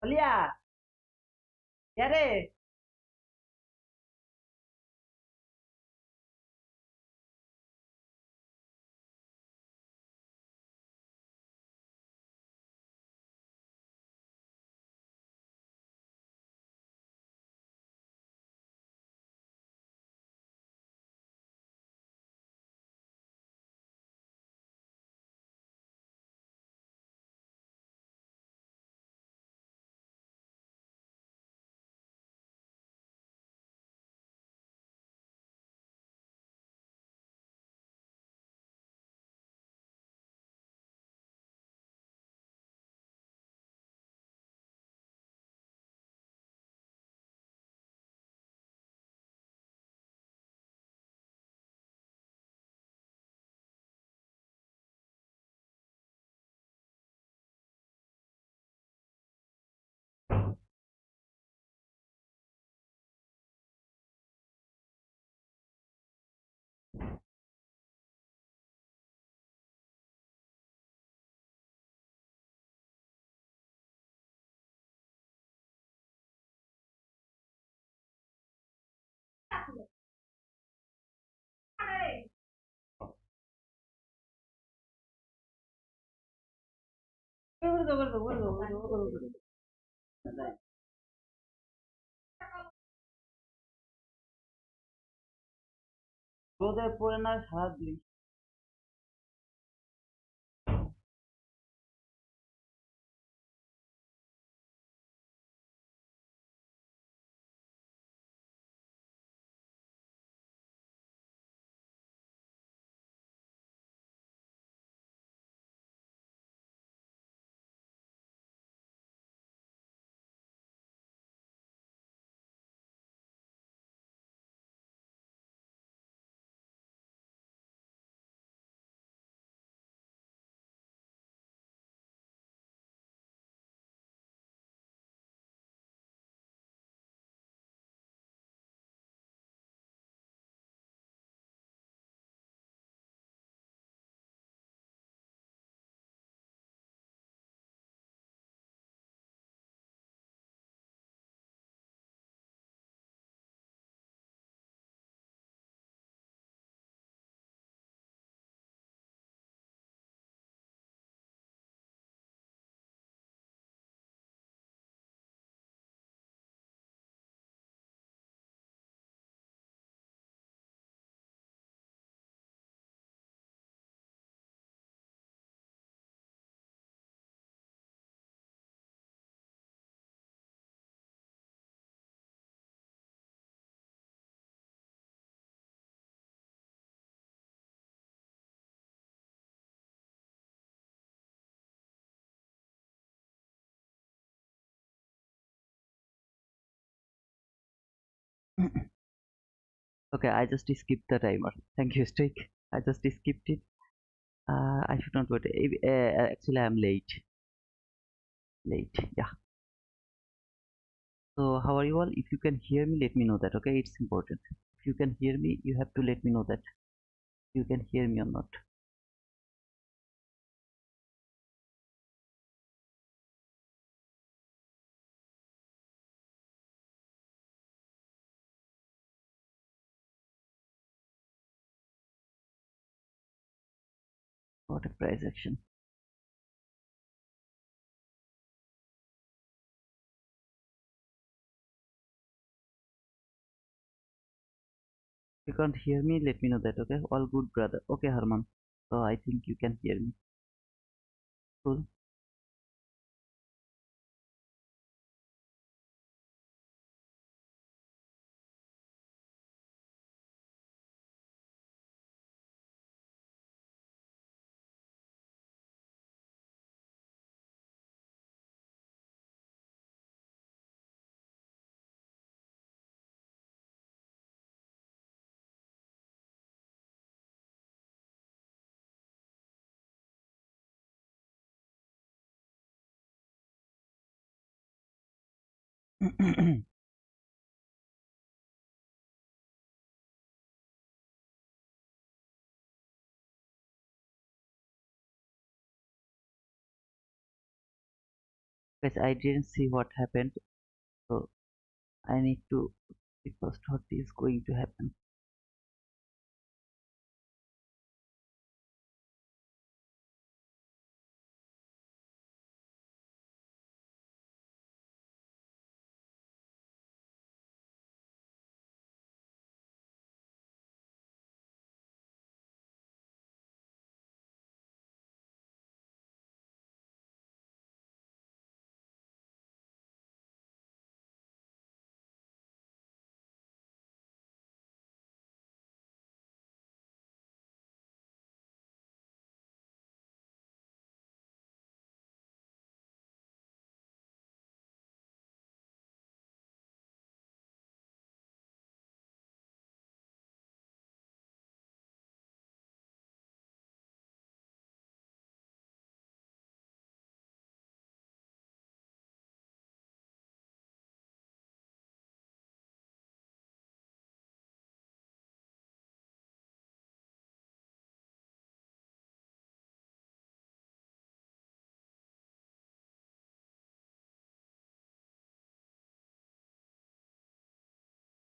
लिया यारे রোদে পড়ে না সারা দিন Okay, I just skipped the timer. Thank you, Stick. I just skipped it. I should not wait. Actually, I'm late. Late, yeah. So, how are you all? If you can hear me, let me know that. Okay, it's important. If you can hear me, you have to let me know that you can hear me or not. What a price action. If you can't hear me, let me know that. Okay, all good, brother. Okay, Harman. So I think you can hear me. Cool. Guys, I didn't see what happened, so I need to see first what is going to happen.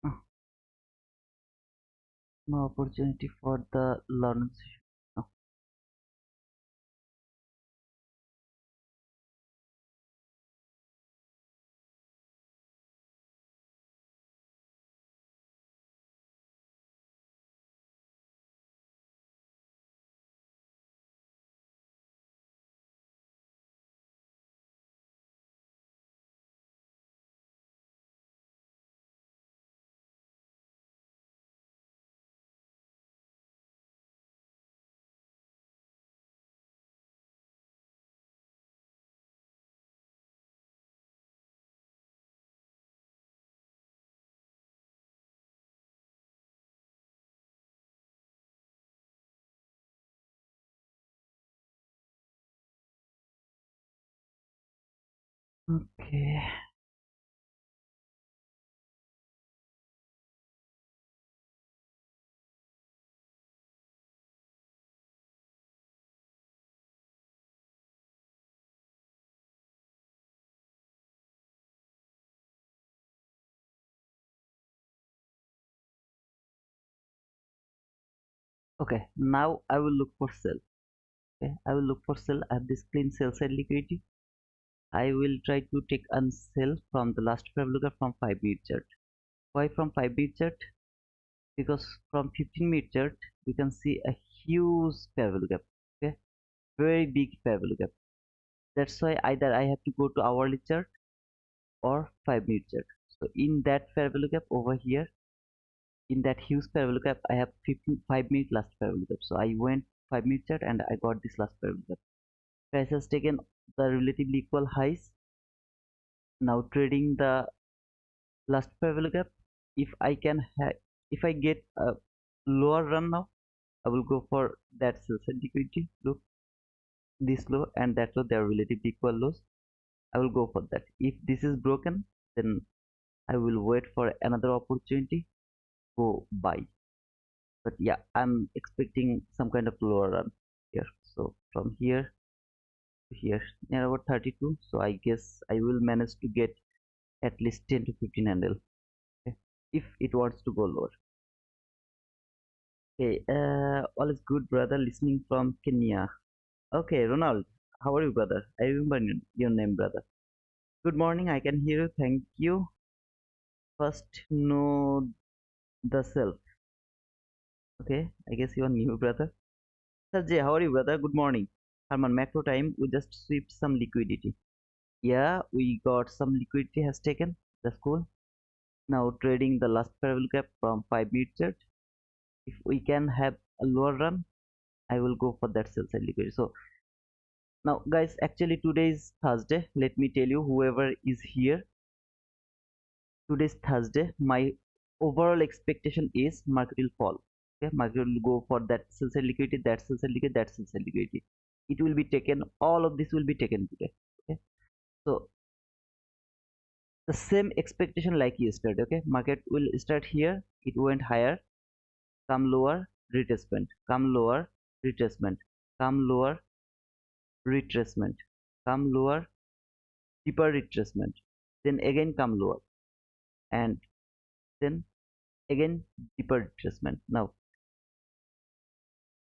Oh, no opportunity for the learning session. Oh, okay. Okay, now I will look for cell. Okay, I will look for cell. I have this clean cell side liquidity. I will try to take a cell from the last five looker from 5-minute chart. Why from 5-minute chart? Because from 15-minute chart you can see a huge parallel gap. Okay, very big parallel gap. That's why either I have to go to hourly chart or 5-minute chart. So in that parallel gap over here, in that huge parallel gap, I have 5-minute last parallel gap. So I went 5-minute chart and I got this last parallel gap. Price has taken the relatively equal highs. Now trading the last parallel gap. If I can if I get a lower run now, I will go for that sell side liquidity. Look, this low and that low, they are relatively equal lows. I will go for that. If this is broken, then I will wait for another opportunity, go buy. But yeah, I'm expecting some kind of lower run here. So from here to here, near about 32. So I guess I will manage to get at least 10 to 15 handle, okay, if it wants to go lower. Okay, all is good, brother. Listening from Kenya. Okay, Ronald, how are you, brother? I remember your name, brother. Good morning. I can hear you. Thank you. First, know the self. Okay, I guess you are new, brother. Sajay, how are you, brother? Good morning. Herman, macro time. We just sweep some liquidity. Yeah, we got some liquidity has taken. That's cool. Now trading the last parallel gap from 5-minute chart. If we can have a lower run, I will go for that sell side liquidity. So now, guys, actually today is Thursday. Let me tell you, whoever is here, today's Thursday. My overall expectation is market will fall. Okay, market will go for that sell side liquidity, that sell side liquidity, that sell side liquidity. It will be taken. All of this will be taken today. Okay, so the same expectation like yesterday. Okay, market will start here. It went higher, come lower, retracement, come lower, retracement, come lower, retracement, come lower, deeper retracement, then again come lower, and then again deeper retracement. Now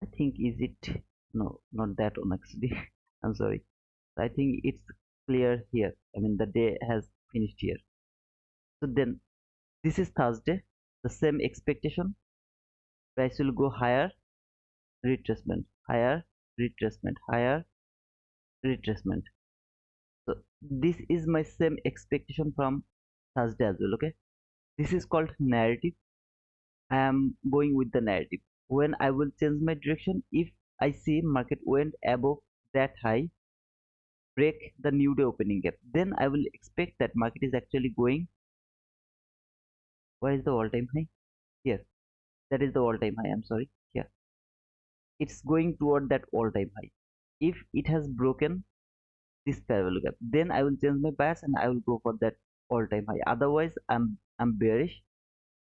I think, is it, no, not that one actually. I'm sorry. I think it's clear here. I mean, the day has finished here. So then this is Thursday, the same expectation. Price will go higher, retracement, higher, retracement, higher, retracement. So this is my same expectation from Thursday as well. Okay, this is called narrative. I am going with the narrative. When I will change my direction, if I see market went above that high, break the new day opening gap, then I will expect that market is actually going. Where is the all-time high? Here. That is the all-time high. I'm sorry. Here. It's going toward that all-time high. If it has broken this parallel gap, then I will change my bias and I will go for that all-time high. Otherwise, I'm bearish.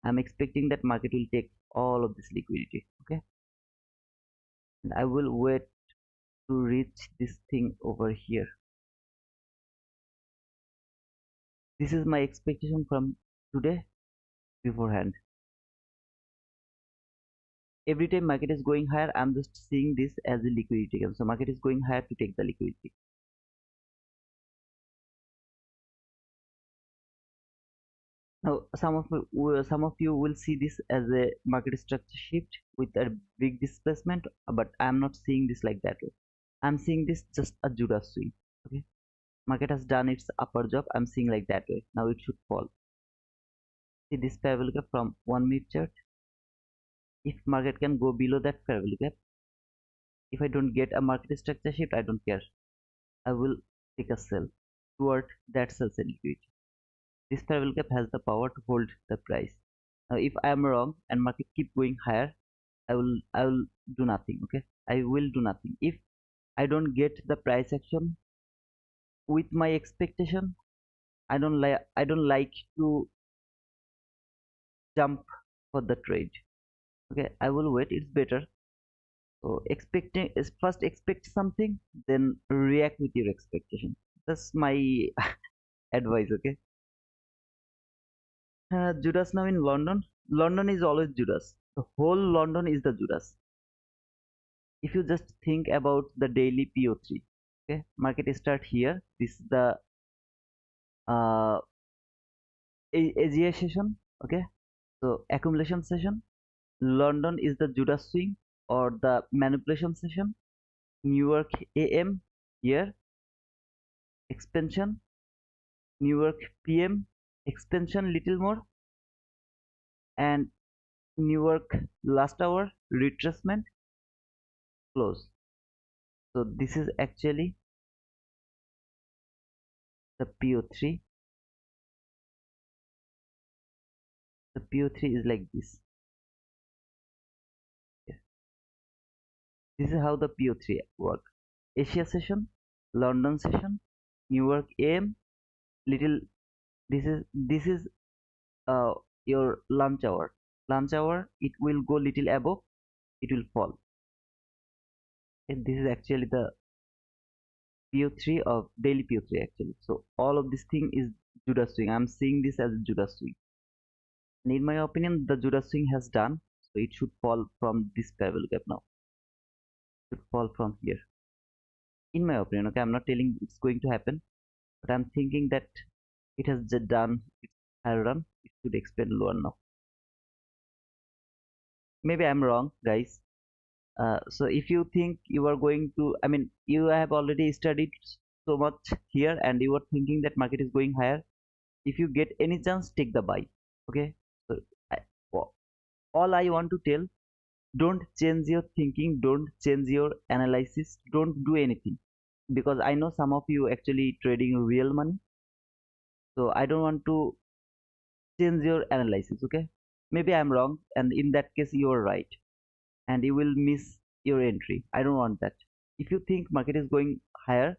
I'm expecting that market will take all of this liquidity. Okay, and I will wait to reach this thing over here. This is my expectation from today beforehand. Every time market is going higher, I'm just seeing this as a liquidity gap. So market is going higher to take the liquidity. Now some of you will see this as a market structure shift with a big displacement, but I'm not seeing this like that way. I'm seeing this just a Judas swing. Okay, market has done its upper job. I'm seeing like that way. Now it should fall. See this parallel gap from 1 minute chart. If market can go below that parallel gap, if I don't get a market structure shift, I don't care. I will take a sell toward that sell liquidity. This parallel gap has the power to hold the price. Now if I am wrong and market keep going higher, I will do nothing. Okay, I will do nothing. If I don't get the price action with my expectation, I don't like to jump for the trade. Okay, I will wait. It's better. So expecting is first expect something, then react with your expectation. That's my advice. Okay. Judas now in London. London is always Judas. The whole London is the Judas. If you just think about the daily PO3, okay, market start here. This is the uh, Asia session. Okay, so accumulation session. London is the Judas swing or the manipulation session. New York AM here, expansion. New York PM, expansion little more, and New York last hour, retracement, close. So this is actually the PO3. The PO3 is like this. Yes. This is how the PO3 work. Asia session, London session, New York AM, little. This is your lunch hour. Lunch hour, it will go little above, it will fall. And this is actually the PO3 of daily PO3 actually. So all of this thing is Judas swing. I'm seeing this as a Judas swing. And in my opinion, the Judas swing has done. So it should fall from this parallel gap now. It should fall from here. In my opinion, okay, I'm not telling it's going to happen, but I'm thinking that it has just done its higher run. It should expand lower now. Maybe I'm wrong, guys. So if you think you are going to, I mean, you have already studied so much here and you are thinking that market is going higher. If you get any chance, take the buy. Okay. So I, all I want to tell, don't change your thinking, don't change your analysis, don't do anything, because I know some of you actually trading real money. So I don't want to change your analysis. Okay, maybe I'm wrong, and in that case you are right and you will miss your entry. I don't want that. If you think market is going higher,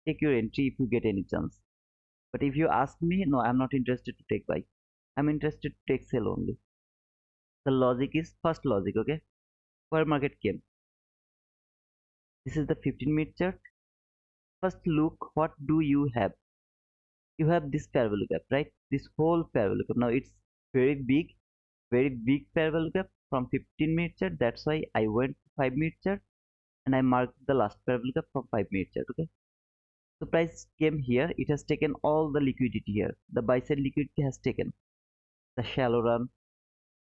take your entry if you get any chance. But if you ask me, no, I'm not interested to take buy. I'm interested to take sell only. The logic is first logic. Okay, where market came, this is the 15-minute chart. First look what do you have. You have this parabolic, right? This whole parabolic. Now it's very big, very big parabolic from 15-minute chart. That's why I went 5-minute chart and I marked the last parabolic from 5-minute chart. Okay. So price came here. It has taken all the liquidity here. The buy side liquidity has taken the shallow run,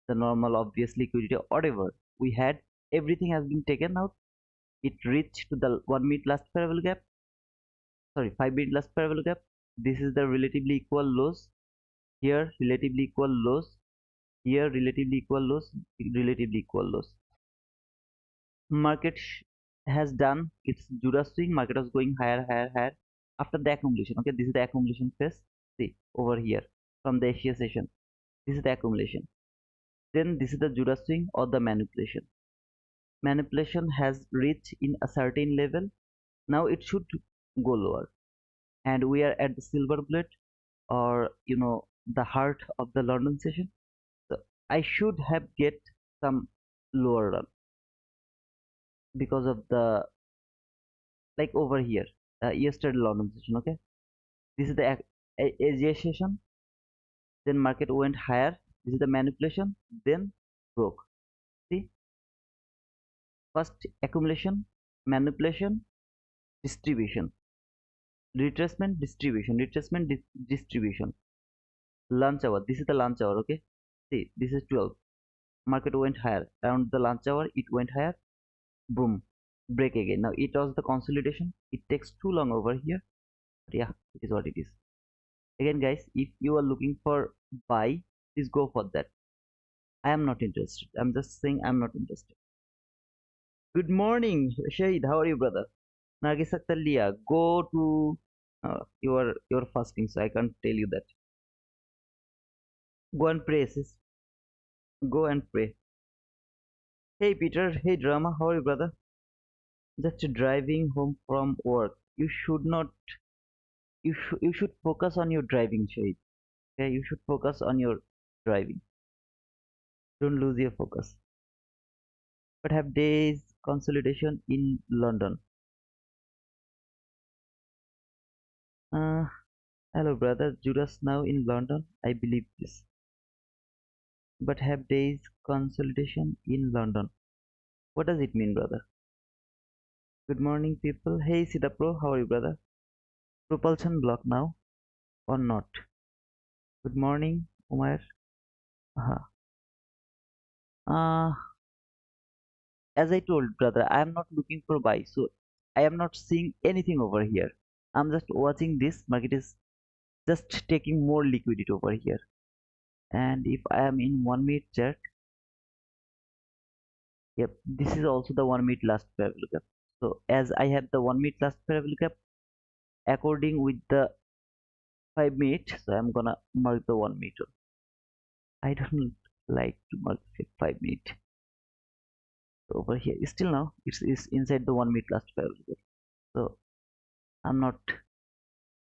the normal obvious liquidity, whatever we had. Everything has been taken out. It reached to the 1-minute last parabolic gap. Sorry, 5-minute last parabolic gap. This is the relatively equal lows. Here relatively equal lows. Here relatively equal lows. Relatively equal lows. Market has done its Judah swing. Market was going higher, higher, higher after the accumulation. Okay, this is the accumulation phase. See over here from the Asia session. This is the accumulation. Then this is the Judah swing or the manipulation. Manipulation has reached in a certain level. Now it should go lower, and we are at the silver bullet, or the heart of the London session. So I should have get some lower run because of the, like over here, yesterday London session. Okay, this is the Asia session. Then market went higher. This is the manipulation. Then broke. See, first accumulation, manipulation, distribution, retracement, distribution, retracement, distribution. Lunch hour. This is the lunch hour. Okay, see, this is 12. Market went higher. Around the lunch hour, it went higher. Boom, break again. Now it was the consolidation. It takes too long over here. But yeah, it is what it is. Again, guys, if you are looking for buy, please go for that. I am not interested. I'm just saying I'm not interested. Good morning, Shahid. How are you, brother? Nargis Akhtar, go to your fasting, so I can't tell you that. Go and pray, sis. Go and pray. Hey, Peter. Hey, Drama. How are you, brother? Just driving home from work. You should not. You should focus on your driving, Shahid. Okay, you should focus on your driving. Don't lose your focus. But have days consolidation in London. Uh, Hello, brother. Judas now in London. I believe this. But have days consolidation in London. What does it mean, brother? Good morning, people. Hey, Sida Pro. How are you, brother? Propulsion block now or not? Good morning, Umar. Uh, uh, as I told, brother, I am not looking for buy, so I am not seeing anything over here. I'm just watching this. Market is just taking more liquidity over here. And if I am in 1-minute chart, yep, this is also the 1-minute last parallel gap. So as I have the 1-minute last parallel gap, according with the 5-minute, so I'm gonna mark the 1 meter. I don't like to mark 5-minute. So over here, still now it's inside the 1-minute last parallel gap. So I'm not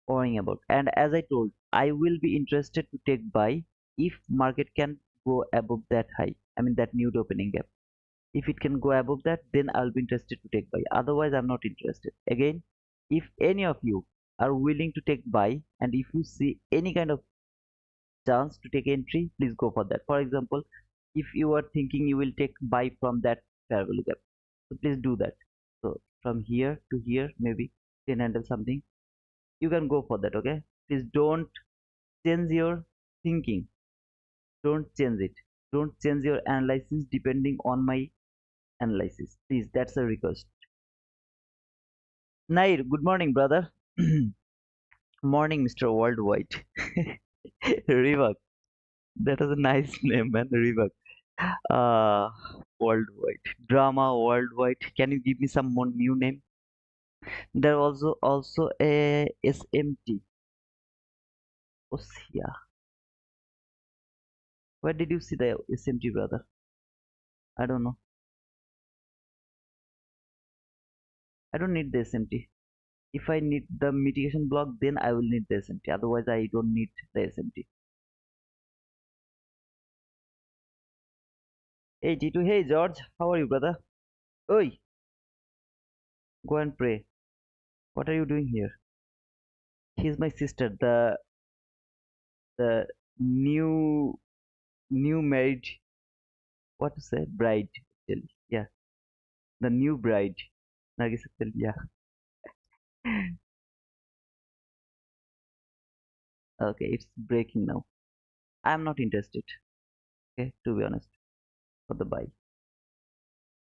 worrying about. And as I told, I will be interested to take buy if market can go above that high. I mean that nude opening gap. If it can go above that, then I'll be interested to take buy. Otherwise, I'm not interested. Again, if any of you are willing to take buy, and if you see any kind of chance to take entry, please go for that. For example, if you are thinking you will take buy from that parallel gap, so please do that. So from here to here, maybe 10 handle something, you can go for that. Okay, please don't change your thinking. Don't change it. Don't change your analysis depending on my analysis, please. That's a request. Nair, good morning, brother. Morning, Mr. Worldwide. Rivak, that was a nice name, man. Rivak. Uh, Worldwide. Drama Worldwide. Can you give me some more new name? There also a SMT. Oh, yeah. Where did you see the SMT, brother? I don't know. I don't need the SMT. If I need the mitigation block, then I will need the SMT. Otherwise, I don't need the SMT. Hey T2, hey George, how are you, brother? Oi, go and pray. What are you doing here? She's my sister. The new new married, what to say, bride actually. Yeah, the new bride. Nargis Akhtar, yeah. Okay, it's breaking now. I'm not interested. Okay, to be honest, for the buy.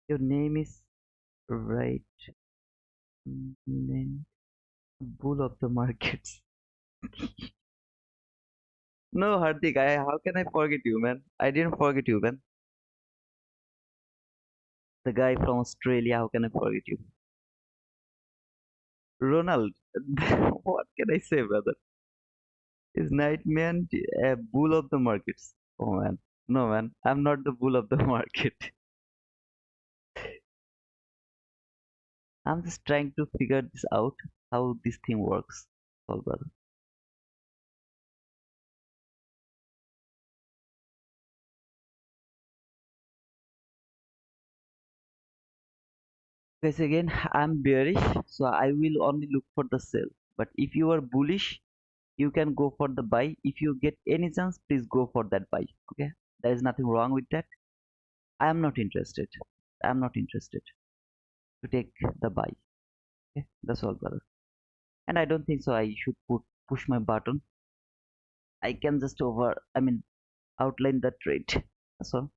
Your name is right. Name bull of the markets. No, Hardik, how can I forget you, man? I didn't forget you, man. The guy from Australia, how can I forget you? Ronald, what can I say, brother? Is Nightman a bull of the markets? Oh man, no man, I'm not the bull of the market. I'm just trying to figure this out, how this thing works. Oh, brother. Guys, again, I'm bearish, so I will only look for the sell. But if you are bullish, you can go for the buy. If you get any chance, please go for that buy. Okay, there is nothing wrong with that. I am not interested. I'm not interested to take the buy. Okay, that's all, brother. And I don't think so. I should push my button. I can just outline the trade. That's all.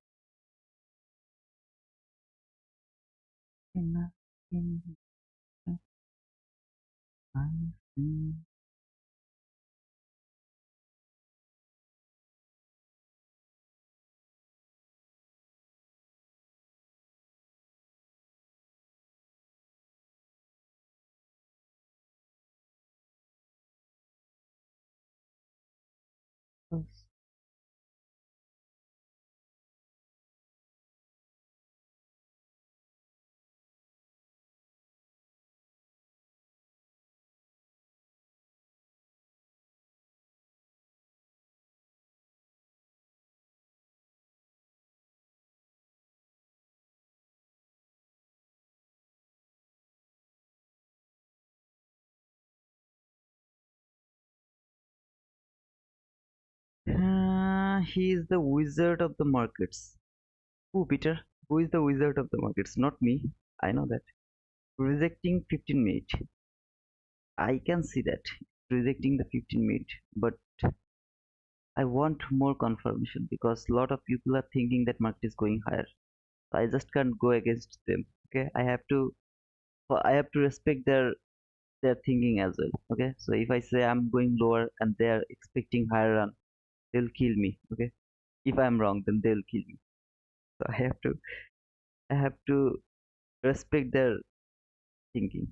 He is the wizard of the markets. Who, Peter? Who is the wizard of the markets? Not me. I know that. Rejecting 15 minute. I can see that. Rejecting the 15 minute. But I want more confirmation because a lot of people are thinking that market is going higher. So I just can't go against them. Okay, I have to respect their thinking as well. Okay, so if I say I'm going lower and they are expecting higher run, they'll kill me. Okay, if I'm wrong, then they'll kill me. So I have to respect their thinking.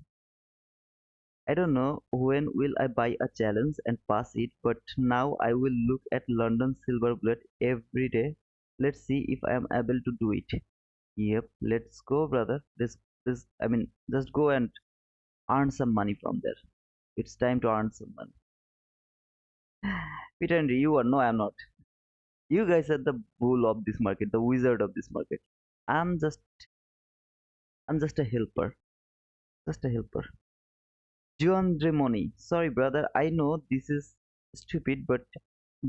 I don't know when will I buy a challenge and pass it, but now I will look at London silver bullet every day. Let's see if I am able to do it. Yep, let's go, brother. Just go and earn some money from there. It's time to earn some money. Peter Henry, you are no, I'm not. You guys are the bull of this market, the wizard of this market. I'm just, I'm just a helper, just a helper. John Dremoni, sorry, brother. I know this is stupid, but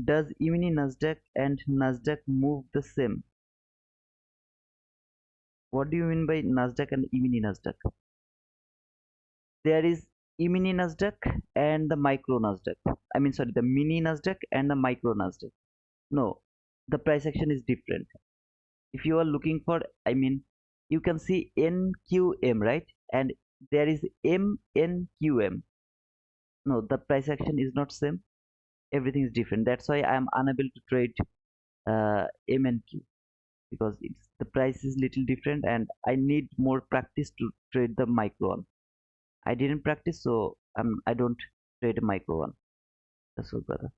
does E-mini Nasdaq and Nasdaq move the same? What do you mean by Nasdaq and E-mini Nasdaq? There is E-mini Nasdaq and the micro Nasdaq. Sorry, the mini Nasdaq and the micro Nasdaq. No, the price action is different. If you are looking for, you can see NQM, right? And there is MNQM. No, the price action is not same. Everything is different. That's why I am unable to trade MNQ because the price is little different and I need more practice to trade the micro one. I didn't practice, so I don't trade a micro one. That's all, brother.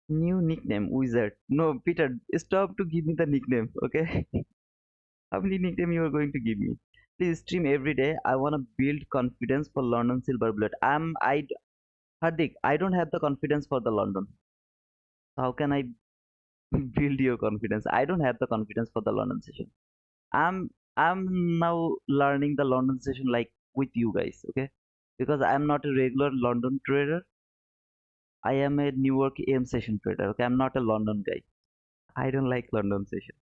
New nickname, wizard. No, Peter, stop to give me the nickname, okay? How many nickname you are going to give me? Please stream every day. I wanna build confidence for London Silver Bullet. Hardik, I don't have the confidence for the London. How can I build your confidence? I don't have the confidence for the London session. I'm I'm now learning the London session like with you guys, okay? because I am not a regular London trader. I am a New York AM session trader. Okay, I'm not a London guy. I don't like London session.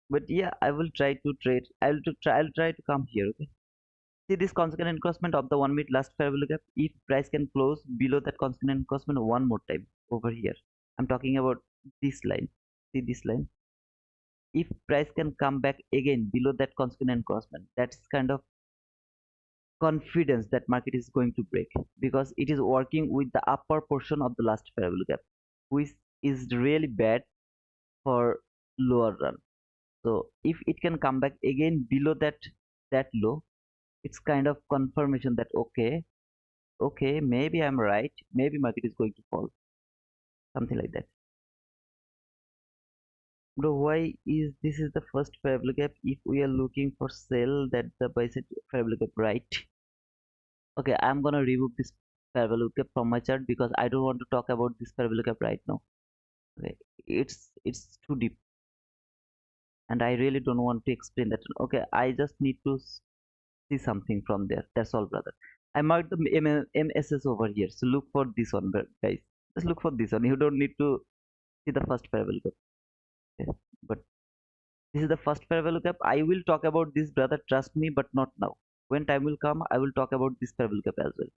But yeah, I will try to trade. I'll try to come here. Okay. See this consequent encroachment of the 1 minute last fair value gap. If price can close below that consequent encroachment one more time over here. I'm talking about this line. See this line. If price can come back again below that consequent encroachment, that's kind of confidence that market is going to break, because it is working with the upper portion of the last fair value gap, which is really bad for lower run. So if it can come back again below that low, it's kind of confirmation that okay, maybe I'm right, maybe market is going to fall, something like that. Bro, why is this is the first fair value gap if we are looking for sell that the buy side fair value gap, right? Okay, I'm gonna remove this fair value gap from my chart because I don't want to talk about this fair value gap right now. Okay, it's too deep and I really don't want to explain that. Okay, I just need to see something from there. That's all, brother. I marked the MSS over here, so look for this one, guys. Just look for this one. You don't need to see the first fair value gap. Okay? But this is the first fair value gap. I will talk about this, brother. Trust me, but not now. When time will come, I will talk about this fair value gap as well,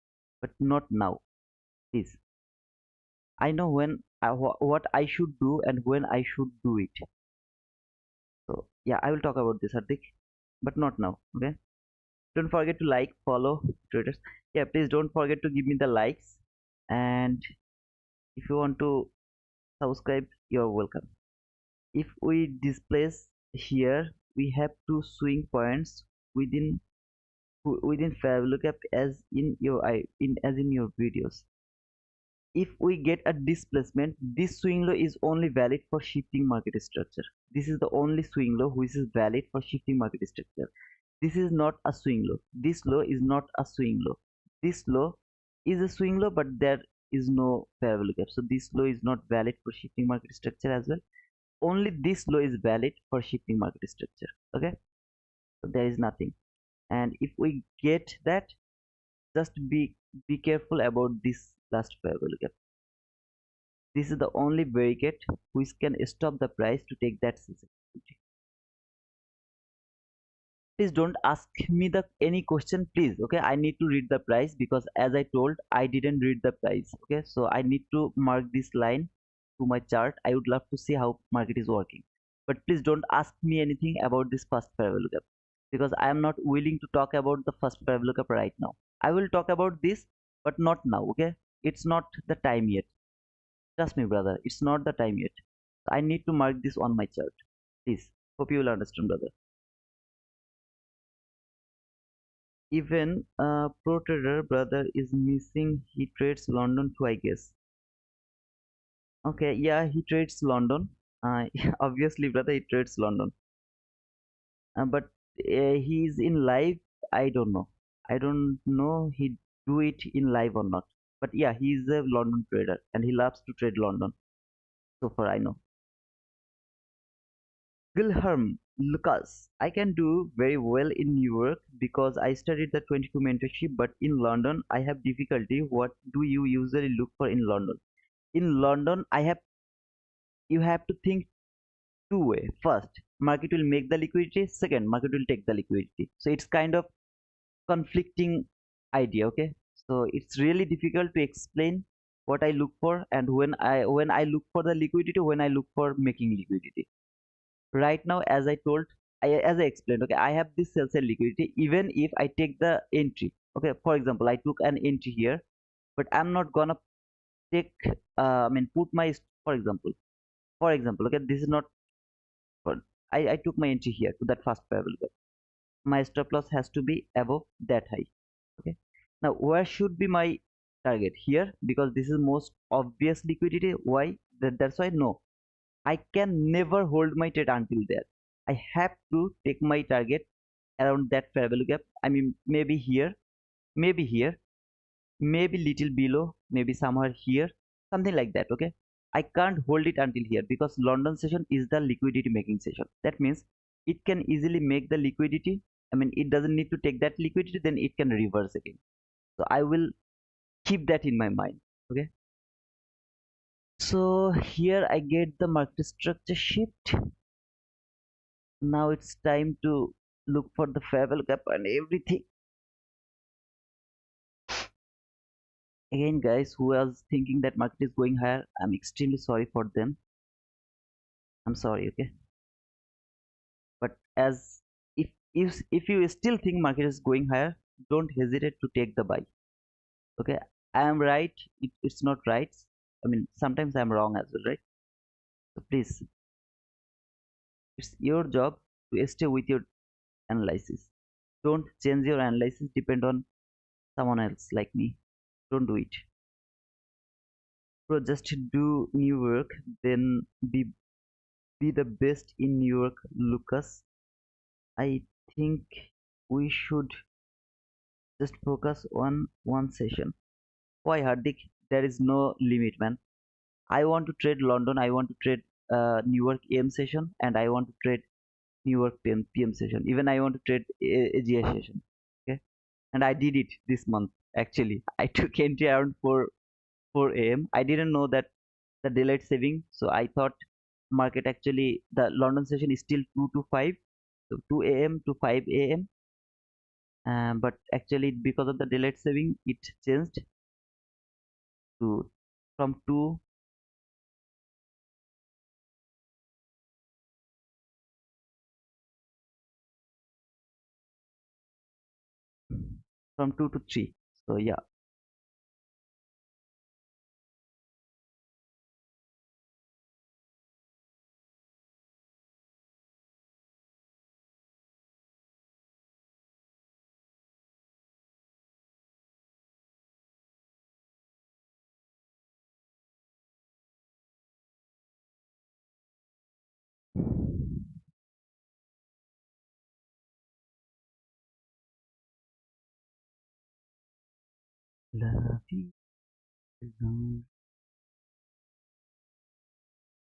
but not now. Please. I know when what I should do and when I should do it. So yeah, I will talk about this, Hardik, but not now. Okay. Don't forget to like, follow traders. Yeah, please don't forget to give me the likes. And if you want to subscribe, you're welcome. If we displace here, we have two swing points within fair value gap as in your videos. If we get a displacement, this swing low is only valid for shifting market structure. This is the only swing low which is valid for shifting market structure. This is not a swing low. This low is not a swing low. This low is a swing low, but there is no fair value gap. So this low is not valid for shifting market structure as well. Only this low is valid for shifting market structure. Okay, so there is nothing. And if we get that, just be careful about this last fair value gap. This is the only barricade which can stop the price to take that sensitivity. Please don't ask me the any question, please. Okay, I need to read the price because as I told, I didn't read the price. Okay, so I need to mark this line to my chart. I would love to see how market is working, but please don't ask me anything about this first fair value gap because I am not willing to talk about the first fair value gap right now. I will talk about this, but not now. Okay, it's not the time yet. Trust me, brother, it's not the time yet. I need to mark this on my chart. Please, hope you will understand, brother. Even pro trader brother is missing. He trades London too, I guess. Okay, yeah, he trades London. Obviously, brother, he trades London. But he's in live. I don't know. I don't know he do it in live or not. But yeah, he's a London trader and he loves to trade London. So far, I know. Wilhelm Lucas, I can do very well in New York because I studied the 22 mentorship, but in London I have difficulty. What do you usually look for in London? In London, you have to think two way. First, market will make the liquidity. Second, market will take the liquidity. So it's kind of conflicting idea. Okay, so it's really difficult to explain what I look for and when I look for the liquidity, when I look for making liquidity. Right now, as I explained, okay, I have this sell side liquidity even if I take the entry. Okay, for example, I took an entry here, but I'm not gonna take put my, for example, okay, this is not for, I took my entry here to that first parallel gap. My stop loss has to be above that high. Okay, now where should be my target? Here, because this is most obvious liquidity. Why? That's why no, I can never hold my trade until there. I have to take my target around that fair value gap. I mean, maybe here, maybe here, maybe little below, maybe somewhere here, something like that. Okay, I can't hold it until here because London session is the liquidity making session. That means it can easily make the liquidity. I mean, it doesn't need to take that liquidity, then it can reverse again. So I will keep that in my mind. Okay. So here I get the market structure shift. Now it's time to look for the fair value gap and everything. Again, guys, who was thinking that market is going higher, I'm extremely sorry for them. I'm sorry, okay? But as if you still think market is going higher, don't hesitate to take the buy. Okay, I am right. It's not right. I mean, sometimes I'm wrong as well, right? So please, it's your job to stay with your analysis. Don't change your analysis depend on someone else like me. Don't do it. Bro, just do new work, then be the best in New York, Lucas. I think we should just focus on one session. Why, Hardik? There is no limit, man. I want to trade London. I want to trade New York AM session, and I want to trade New York PM session. Even I want to trade AGI session. Okay, and I did it this month. Actually, I took entry around 4 a.m. I didn't know that the daylight saving, so I thought market actually the London session is still 2 to 5, so 2 a.m. to 5 a.m. But actually because of the daylight saving, it changed to from 2 from 2 to 3. So yeah, love you.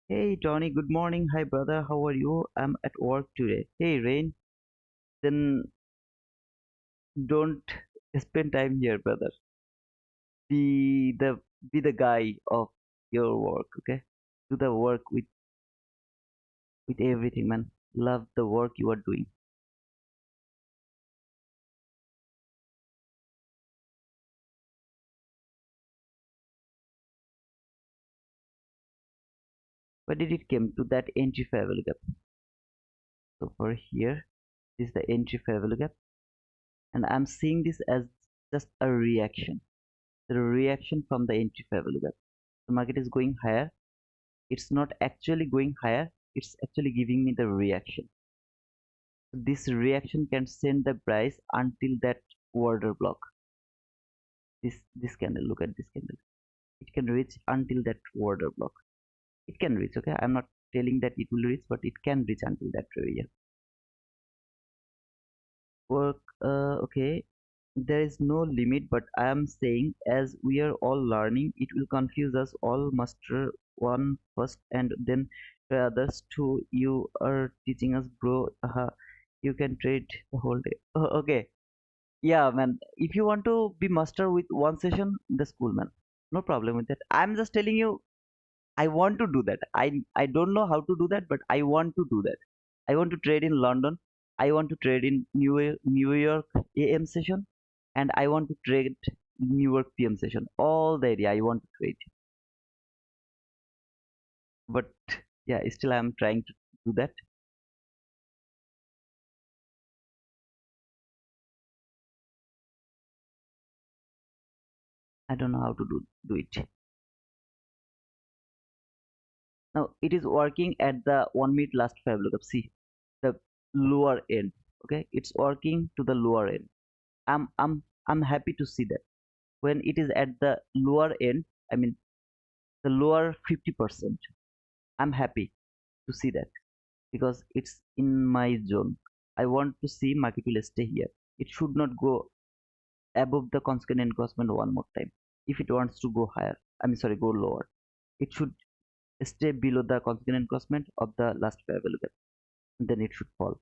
Hey Tony, good morning. Hi brother, how are you? I'm at work today. Hey Rain, then don't spend time here, brother. Be the be the guy of your work, okay? Do the work with everything, man. Love the work you are doing. Where did it came to that entry fair value gap? So for here, this is the entry fair value gap, and I'm seeing this as just a reaction. The reaction from the entry fair value gap. The market is going higher. It's not actually going higher. It's actually giving me the reaction. This reaction can send the price until that order block. This candle. Look at this candle. It can reach until that order block. It can reach. Okay, I'm not telling that it will reach, but it can reach until that area. Work. Okay, there is no limit, but I am saying as we are all learning, it will confuse us all. Master one first and then the others too. You are teaching us, bro. You can trade the whole day. Okay, yeah, man. If you want to be master with one session, that's cool, man. No problem with that. I'm just telling you, I want to do that. I don't know how to do that, but I want to do that. I want to trade in London. I want to trade in New York AM session, and I want to trade New York PM session. All the area I want to trade, but yeah, still I'm trying to do that. I don't know how to do it. Now it is working at the 1 minute last five lookup. See the lower end. Okay, it's working to the lower end. I'm happy to see that when it is at the lower end. I mean the lower 50%. I'm happy to see that because it's in my zone. I want to see market will stay here. It should not go above the consequent encroachment one more time. If it wants to go higher, I mean sorry, go lower, it should stay below the consequent encroachment of the last fair value gap. Then it should fall,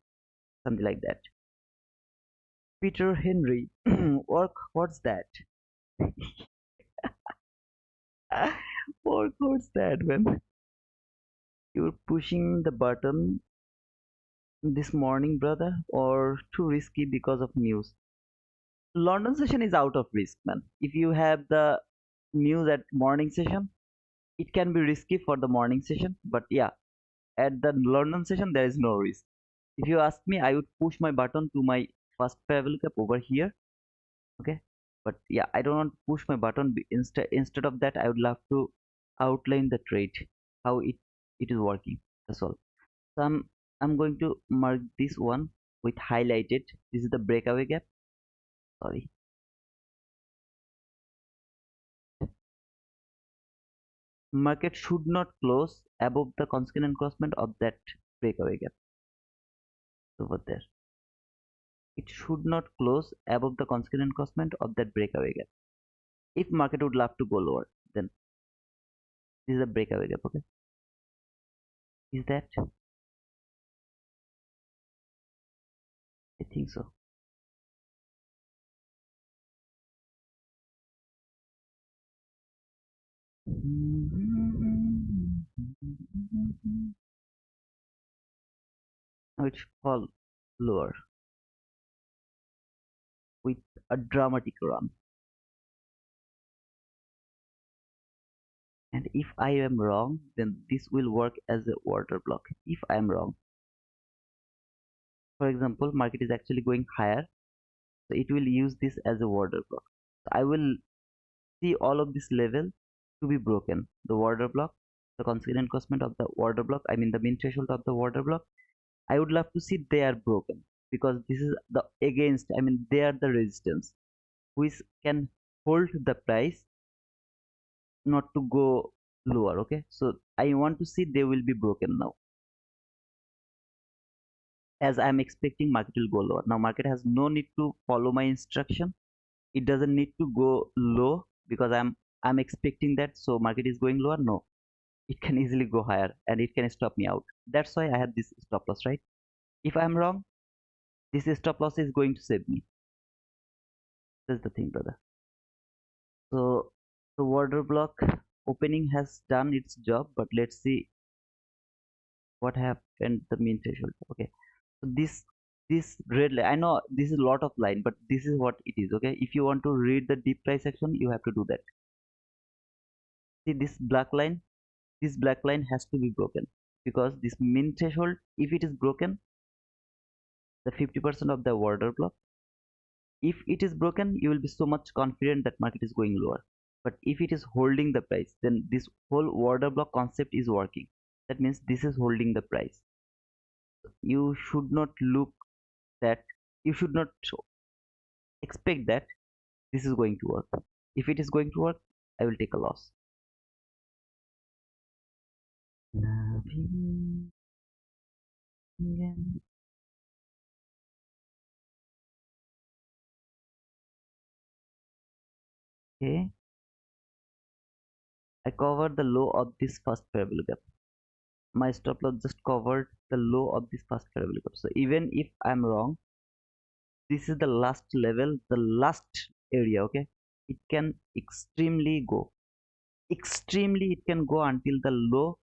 something like that. Peter Henry, work. What's that? What was that, man? You're pushing the button this morning, brother, or too risky because of news? London session is out of risk, man. If you have the news at morning session, it can be risky for the morning session, but yeah, at the London session, there is no risk. If you ask me, I would push my button to my first travel cap over here, okay? But yeah, I don't want to push my button. Instead of that, I would love to outline the trade, how it is working. That's all. So I'm going to mark this one with highlighted. This is the breakaway gap. Sorry. Market should not close above the consequent encroachment of that breakaway gap over there. It should not close above the consequent encroachment of that breakaway gap. If market would love to go lower, then this is a breakaway gap. Okay, is that? I think so. Now it should fall lower with a dramatic run. And if I am wrong, then this will work as a water block. If I am wrong, for example, market is actually going higher, so it will use this as a water block. So I will see all of this level to be broken. The water block, the consequent encroachment of the water block, I mean the mean threshold of the water block, I would love to see they are broken, because this is the against, I mean they are the resistance which can hold the price not to go lower. Okay, so I want to see they will be broken now, as I'm expecting market will go lower. Now market has no need to follow my instruction. It doesn't need to go low because I'm expecting that. So market is going lower. No, it can easily go higher and it can stop me out. That's why I have this stop loss, right? If I'm wrong, this stop loss is going to save me. That's the thing, brother. So the order block opening has done its job, but let's see what happened the mean threshold. Okay, so this red line, I know this is a lot of line, but this is what it is. Okay, if you want to read the deep price action, you have to do that. See this black line has to be broken, because this mean threshold, if it is broken, the 50% of the order block, if it is broken, you will be so much confident that market is going lower. But if it is holding the price, then this whole order block concept is working. That means this is holding the price. You should not look that, you should not expect that this is going to work. If it is going to work, I will take a loss. Okay, I covered the low of this first parabolic gap. My stop loss just covered the low of this first parabolic gap. So even if I'm wrong, this is the last level, the last area. Okay, it can extremely it can go until the low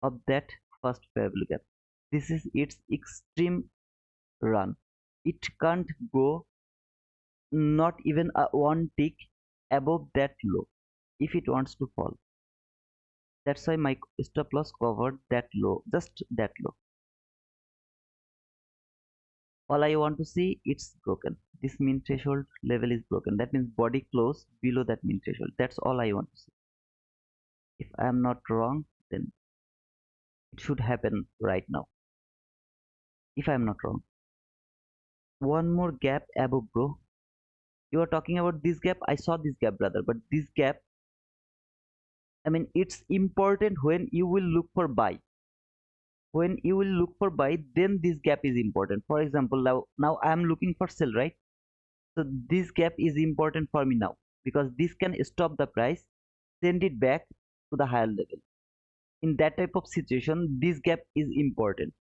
of that first parabolic gap. This is its extreme run. It can't go not even a one tick above that low if it wants to fall. That's why my stop loss covered that low, just that low. All I want to see, it's broken. This mean threshold level is broken. That means body close below that mean threshold. That's all I want to see. If I am not wrong, then it should happen right now. If I am not wrong. One more gap above, bro. You are talking about this gap. I saw this gap, brother, but this gap, I mean, it's important when you will look for buy. When you will look for buy, then this gap is important. For example, now I am looking for sell, right? So this gap is important for me now, because this can stop the price, send it back to the higher level. In that type of situation, this gap is important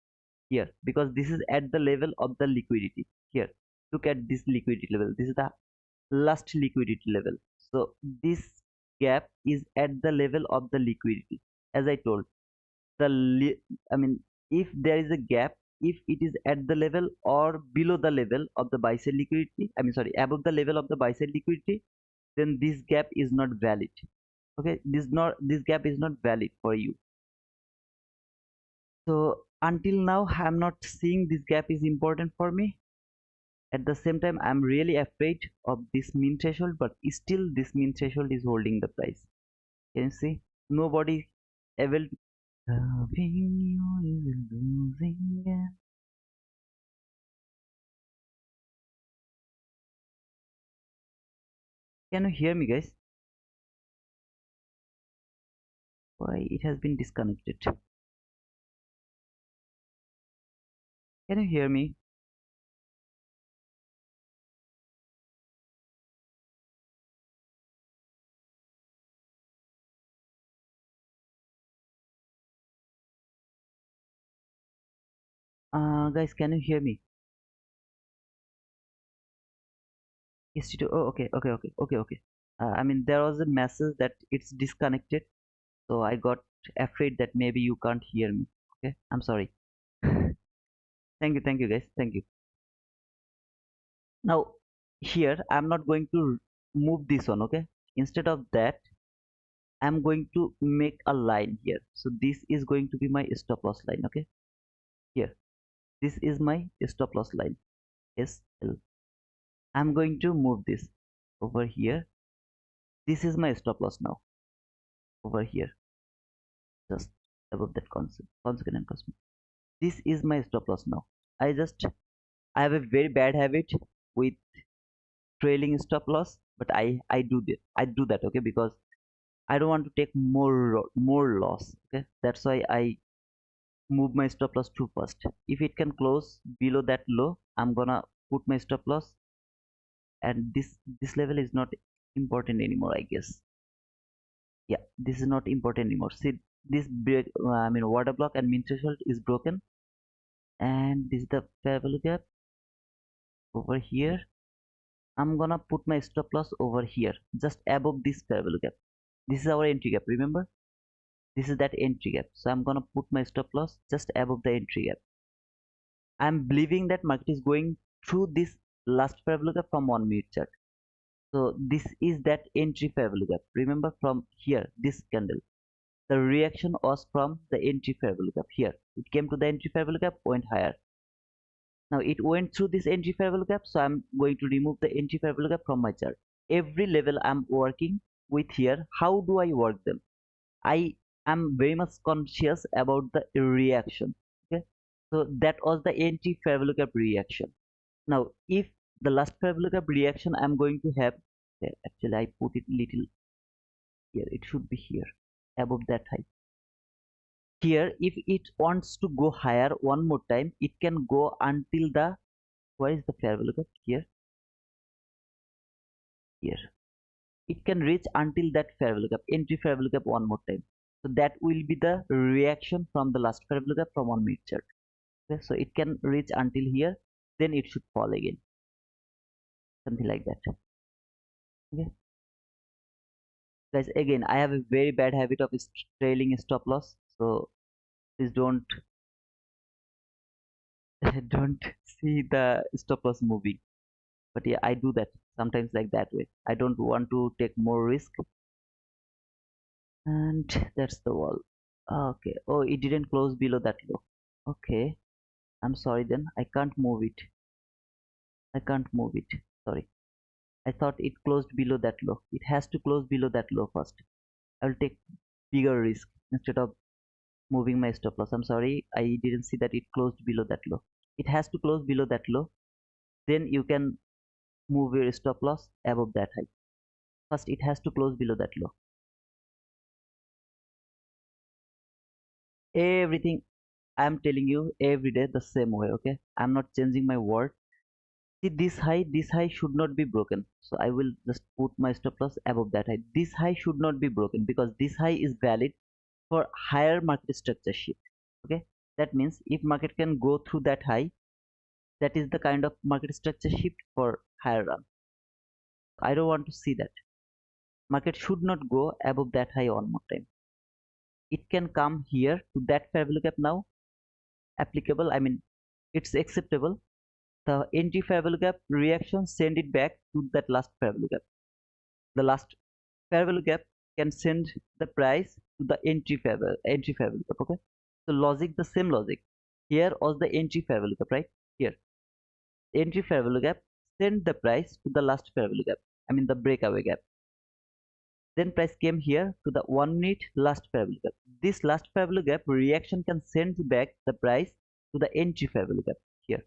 here, because this is at the level of the liquidity. Here, look at this liquidity level. This is the last liquidity level. So this gap is at the level of the liquidity. As I told, the I mean, if there is a gap, if it is at the level or below the level of the buy side liquidity, I mean, sorry, above the level of the buy side liquidity, then this gap is not valid. Okay, this gap is not valid for you. So until now, I'm not seeing this gap is important for me. At the same time, I'm really afraid of this mean threshold, but still this mean threshold is holding the price. Can you see? Nobody able. Loving you is losing again. Can you hear me, guys? Why it has been disconnected? Can you hear me? Guys, can you hear me? Yes, you do. Oh, okay. I mean, there was a message that it's disconnected, so I got afraid that maybe you can't hear me. Okay, I'm sorry. Thank you, guys. Thank you. Now, here I'm not going to move this one. Okay, instead of that, I'm going to make a line here. So this is going to be my stop loss line. Okay, here, this is my stop loss line. SL. I'm going to move this over here. This is my stop loss now over here, just above that concept, consequent and cosmic. This is my stop loss now. I have a very bad habit with trailing stop loss, but I do that, okay, because I don't want to take more loss. Okay, that's why I move my stop loss too fast. If it can close below that low, I'm gonna put my stop loss, and this level is not important anymore, I guess. Yeah, this is not important anymore. See, this break, I mean, water block and mean threshold is broken, and this is the fair value gap over here. I'm gonna put my stop loss over here, just above this fair value gap. This is our entry gap, remember? This is that entry gap. So I'm gonna put my stop loss just above the entry gap. I'm believing that market is going through this last fair value gap from 1 minute chart. So this is that entry fair value gap. Remember, from here, this candle, the reaction was from the entry fair value gap. Here it came to the entry fair value gap, went higher. Now it went through this entry fair value gap, so I'm going to remove the entry fair value gap from my chart. Every level I'm working with here, how do I work them? I am very much conscious about the reaction. Okay, so that was the entry fair value gap reaction. Now if the last fair value gap reaction I'm going to have, okay, actually I put it little here, it should be here above that height. Here if it wants to go higher one more time, it can go until the, where is the fair value gap? Here it can reach until that fair value gap, entry fair value gap, one more time. So that will be the reaction from the last fair value gap from 1 minute chart. Okay, so it can reach until here, then it should fall again, something like that. Okay, guys, again I have a very bad habit of trailing stop loss, so please don't don't see the stop loss moving. But yeah, I do that sometimes like that way. I don't want to take more risk, and that's the wall. Okay, oh, it didn't close below that low. Okay, I'm sorry, then I can't move it. I can't move it, sorry. I thought it closed below that low. It has to close below that low first. I'll take bigger risk instead of moving my stop loss. I'm sorry, I didn't see that it closed below that low. It has to close below that low, then you can move your stop loss above that height. First it has to close below that low. Everything I'm telling you every day the same way. Okay, I'm not changing my word. See, this high should not be broken, so I will just put my stop loss above that height. This high should not be broken because this high is valid for higher market structure shift. Okay, that means if market can go through that high, that is the kind of market structure shift for higher run. I don't want to see that. market should not go above that high one more time. It can come here to that fair value gap now, applicable, I mean it's acceptable. The entry fair value gap reaction send it back to that last fair value gap. The last fair value gap can send the price to the entry fair value gap. Okay, so logic, the same logic. Here was the entry fair value gap, right? Here entry fair value gap send the price to the last fair value gap, I mean the breakaway gap. Then price came here to the 1 minute last fair value gap. This last fair value gap reaction can send back the price to the entry fair value gap here.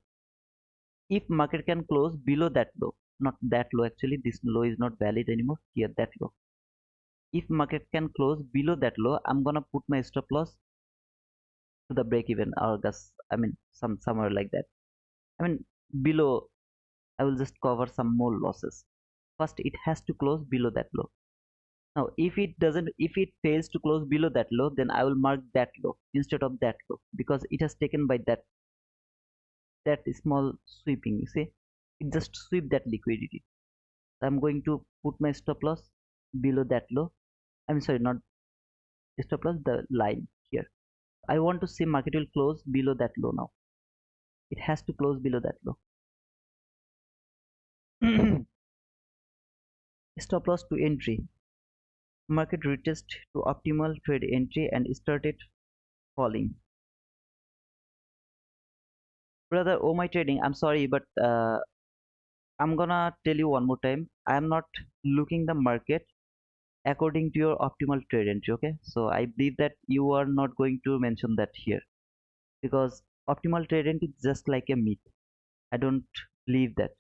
If market can close below that low, not that low actually, this low is not valid anymore, here that low. If market can close below that low, I'm gonna put my stop loss to the break even, or just, I mean somewhere like that. I mean below, I will just cover some more losses. First it has to close below that low. Now if it doesn't, if it fails to close below that low, then I will mark that low instead of that low, because it has taken by that small sweeping, you see, it just sweep that liquidity. So I'm going to put my stop loss below that low. I'm sorry, not stop loss, the line here. I want to see market will close below that low now. It has to close below that low. Stop loss to entry. Market retest to optimal trade entry and started falling. Brother, oh my trading, I'm sorry, but I'm gonna tell you one more time. I'm not looking the market according to your optimal trade entry. Okay, so I believe that you are not going to mention that here, because optimal trade entry is just like a myth. I don't believe that.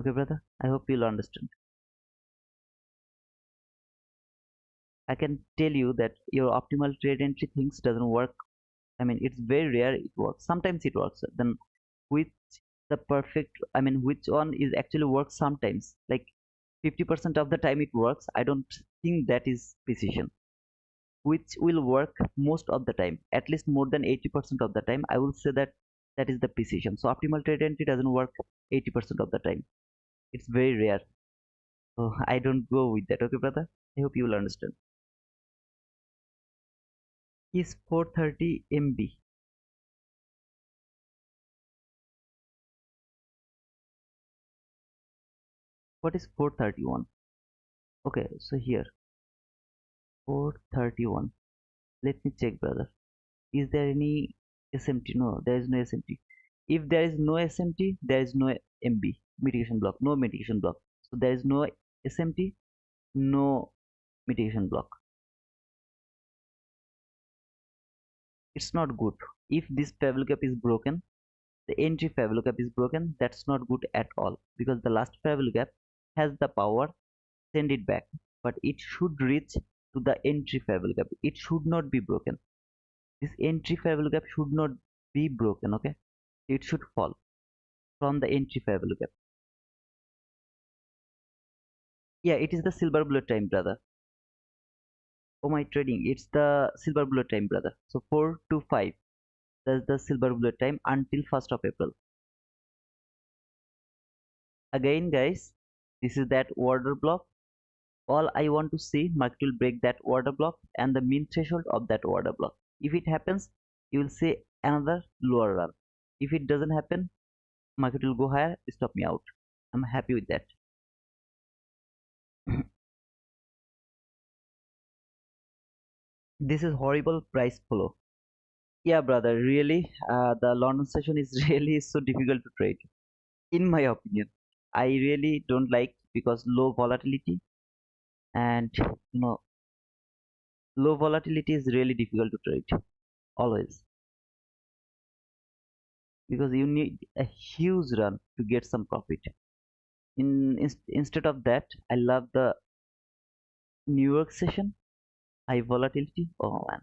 Okay, brother, I hope you'll understand. I can tell you that your optimal trade entry things doesn't work. I mean, it's very rare it works. Sometimes it works. Then which the perfect, I mean, which one is actually works sometimes? Like 50% of the time it works. I don't think that is precision. Which will work most of the time, at least more than 80% of the time. I will say that that is the precision. So optimal trade entry doesn't work 80% of the time. It's very rare. So I don't go with that. Okay, brother. I hope you will understand. Is 430 MB. What is 431? Okay, so here 431. Let me check, brother. Is there any SMT? No, there is no SMT. If there is no SMT, there is no MB mitigation block. No mitigation block. So there is no SMT, no mitigation block. It's not good. If this fair gap is broken, the entry fair gap is broken, that's not good at all, because the last fair gap has the power send it back, but it should reach to the entry fair gap. It should not be broken. This entry fair gap should not be broken. Okay, it should fall from the entry fair gap. Yeah, it is the silver bullet time, brother. Oh my trading, it's the silver bullet time, brother. So 4 to 5, that's the silver bullet time until 1st of April. Again guys, this is that order block. All I want to see, market will break that order block and the mean threshold of that order block. If it happens, you will see another lower run. If it doesn't happen, market will go higher, stop me out. I'm happy with that. This is horrible price follow. Yeah, brother, really, the London session is really so difficult to trade, in my opinion. I really don't like, because low volatility, and you know, low volatility is really difficult to trade always, because you need a huge run to get some profit. Instead of that, I love the New York session, high volatility. Oh man,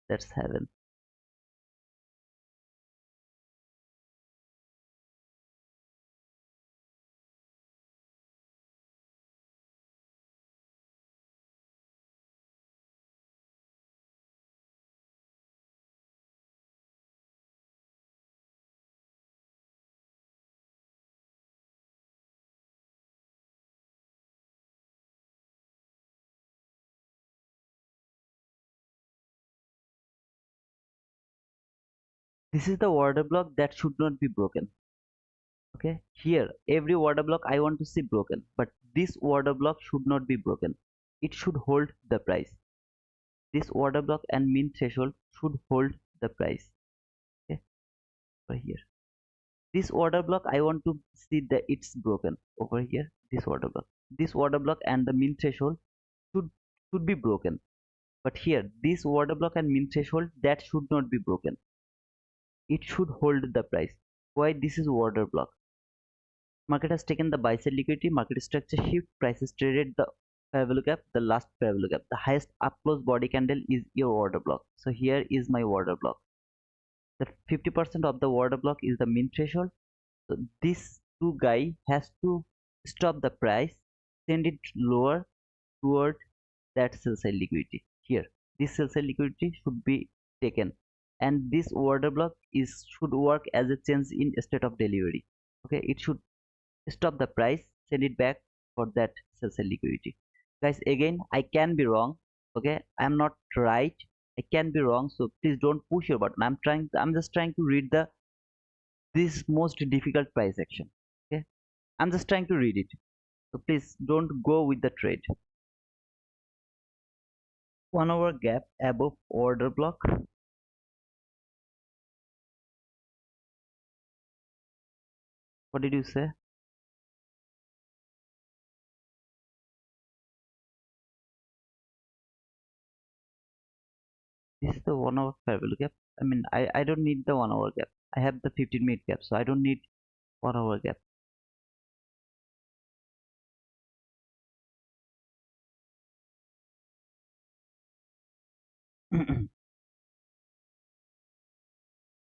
that's heaven. This is the order block that should not be broken. Okay, here every order block I want to see broken, but this order block should not be broken. It should hold the price. This order block and mean threshold should hold the price. Okay, over here. This order block I want to see that it's broken. Over here, this order block. This order block and the mean threshold should should be broken. But here, this order block and mean threshold that should not be broken. It should hold the price. Why this is order block? Market has taken the buy side liquidity, market structure shift, prices traded the fair value gap, the last fair value gap. The highest up close body candle is your order block. So here is my order block. The 50% of the order block is the mean threshold. So this two guy has to stop the price, send it lower toward that sell side liquidity. Here, this sell side liquidity should be taken, and this order block is should work as a change in state of delivery. Okay, it should stop the price, send it back for that sell side liquidity. Guys, again, I can be wrong. Okay, I'm not right. I can be wrong, so please don't push your button. I'm just trying to read the this most difficult price action. Okay, I'm just trying to read it, so please don't go with the trade. 1 hour gap above order block. What did you say? This is the 1 hour fair value gap. I mean, I don't need the 1 hour gap. I have the 15-minute gap, so I don't need 1 hour gap.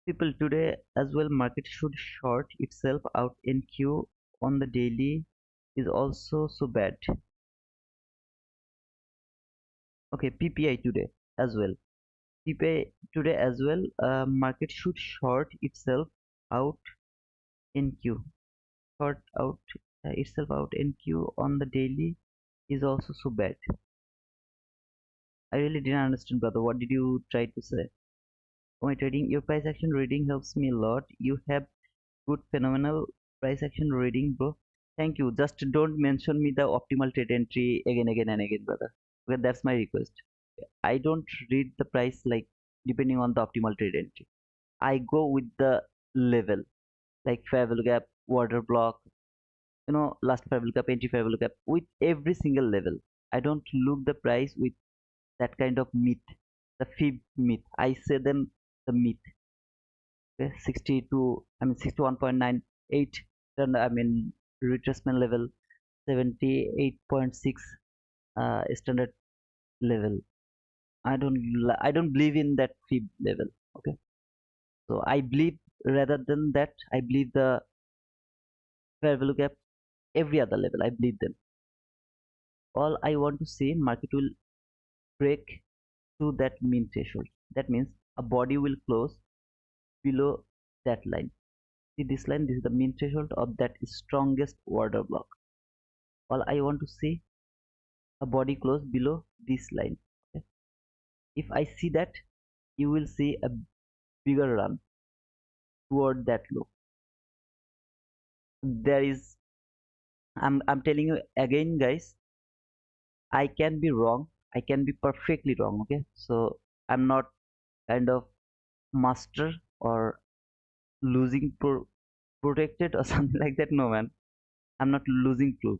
People, today as well, market should short itself out in Q on the daily is also so bad. Okay, PPI today as well. PPI today as well. Market should short itself out in Q. Short out itself out in Q on the daily is also so bad. I really didn't understand, brother. What did you try to say? Oh, my trading, your price action reading helps me a lot. You have good phenomenal price action reading, bro. Thank you. Just don't mention me the optimal trade entry again and again, brother. Okay, that's my request. I don't read the price like depending on the optimal trade entry. I go with the level, like fair value gap, order block, last fair value gap, entry fair value gap, with every single level. I don't look the price with that kind of myth, the fib myth. I say them the myth. Okay, 62, I mean 61.98, then I mean retracement level 78.6 standard level. I don't believe in that fib level. Okay, so I believe rather than that I believe the fair value gap, every other level I believe them. All I want to see, market will break to that mean threshold. That means a body will close below that line. See this line, this is the mean threshold of that strongest order block. All I want to see, a body close below this line. Okay? If I see that, you will see a bigger run toward that low. There is, I'm telling you again, guys, I can be wrong. I can be perfectly wrong. Okay, so I'm not kind of master or losing protected or something like that. No, man, I'm not losing proof.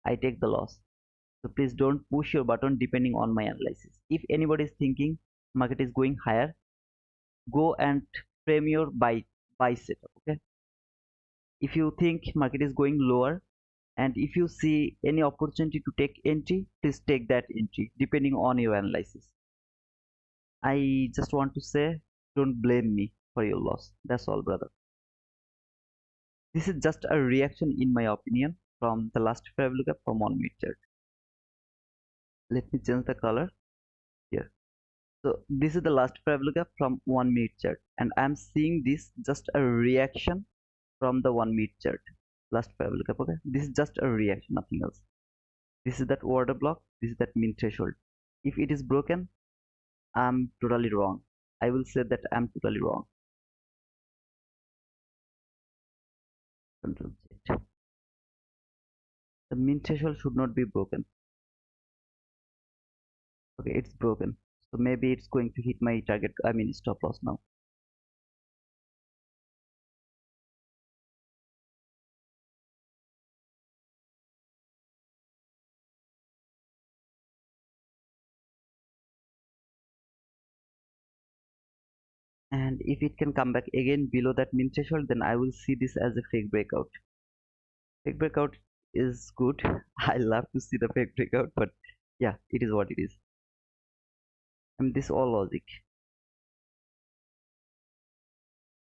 I take the loss. So please don't push your button depending on my analysis. If anybody is thinking market is going higher, go and frame your buy setup. Okay, if you think market is going lower and if you see any opportunity to take entry, please take that entry depending on your analysis. I just want to say, don't blame me for your loss. That's all, brother. This is just a reaction in my opinion from the last fair value gap from 1 minute chart. Let me change the color here. So this is the last fair value gap from 1 minute chart, and I'm seeing this just a reaction from the 1 minute chart. Last fair value gap. Okay, this is just a reaction, nothing else. This is that order block. This is that mean threshold. If it is broken, I'm totally wrong. I will say that I'm totally wrong. Control Z. The min threshold should not be broken. Okay, it's broken. So maybe it's going to hit my target, I mean stop loss now. And if it can come back again below that min threshold, then I will see this as a fake breakout. Fake breakout is good. I love to see the fake breakout, but yeah, it is what it is. I mean, this all logic.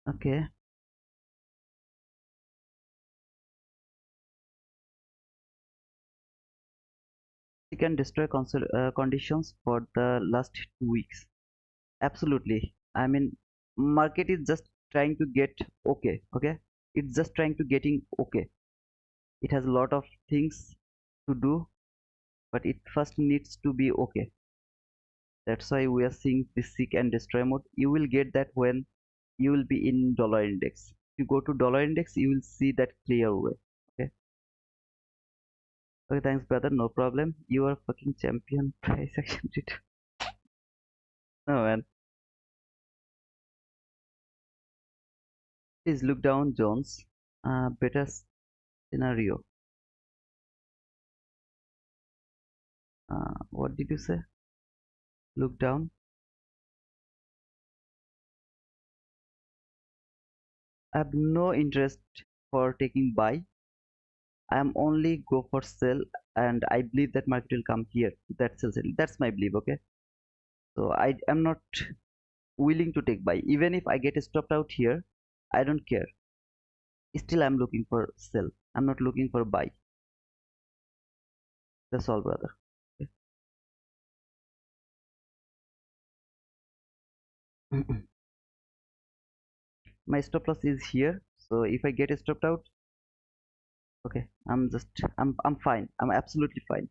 Okay, you can destroy conditions for the last 2 weeks. Absolutely. I mean, market is just trying to get okay. Okay, it's just trying to getting okay. It has a lot of things to do, but it first needs to be okay. That's why we are seeing this seek and destroy mode. You will get that when you will be in dollar index. If you go to dollar index, you will see that clear way. Okay. Okay, thanks, brother. No problem. You are fucking champion. Price action return. No man. Please look down, Jones. Better scenario. What did you say? Look down. I have no interest for taking buy. I am only go for sell, and I believe that market will come here. That's that's my belief. Okay. So I am not willing to take buy. Even if I get stopped out here, I don't care. Still, I'm looking for sell. I'm not looking for buy. That's all, brother. Okay. My stop loss is here. So if I get stopped out, okay, I'm fine. I'm absolutely fine.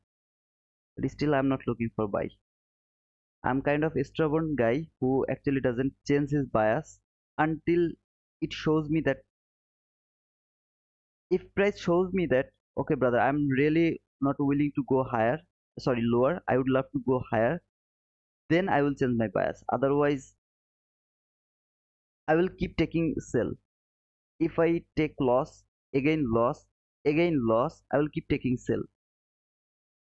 But still, I'm not looking for buy. I'm kind of a stubborn guy who actually doesn't change his bias until it shows me that if price shows me that okay brother, I'm really not willing to go higher, sorry lower, I would love to go higher, then I will change my bias. Otherwise I will keep taking sell. If I take loss, again loss, I will keep taking sell.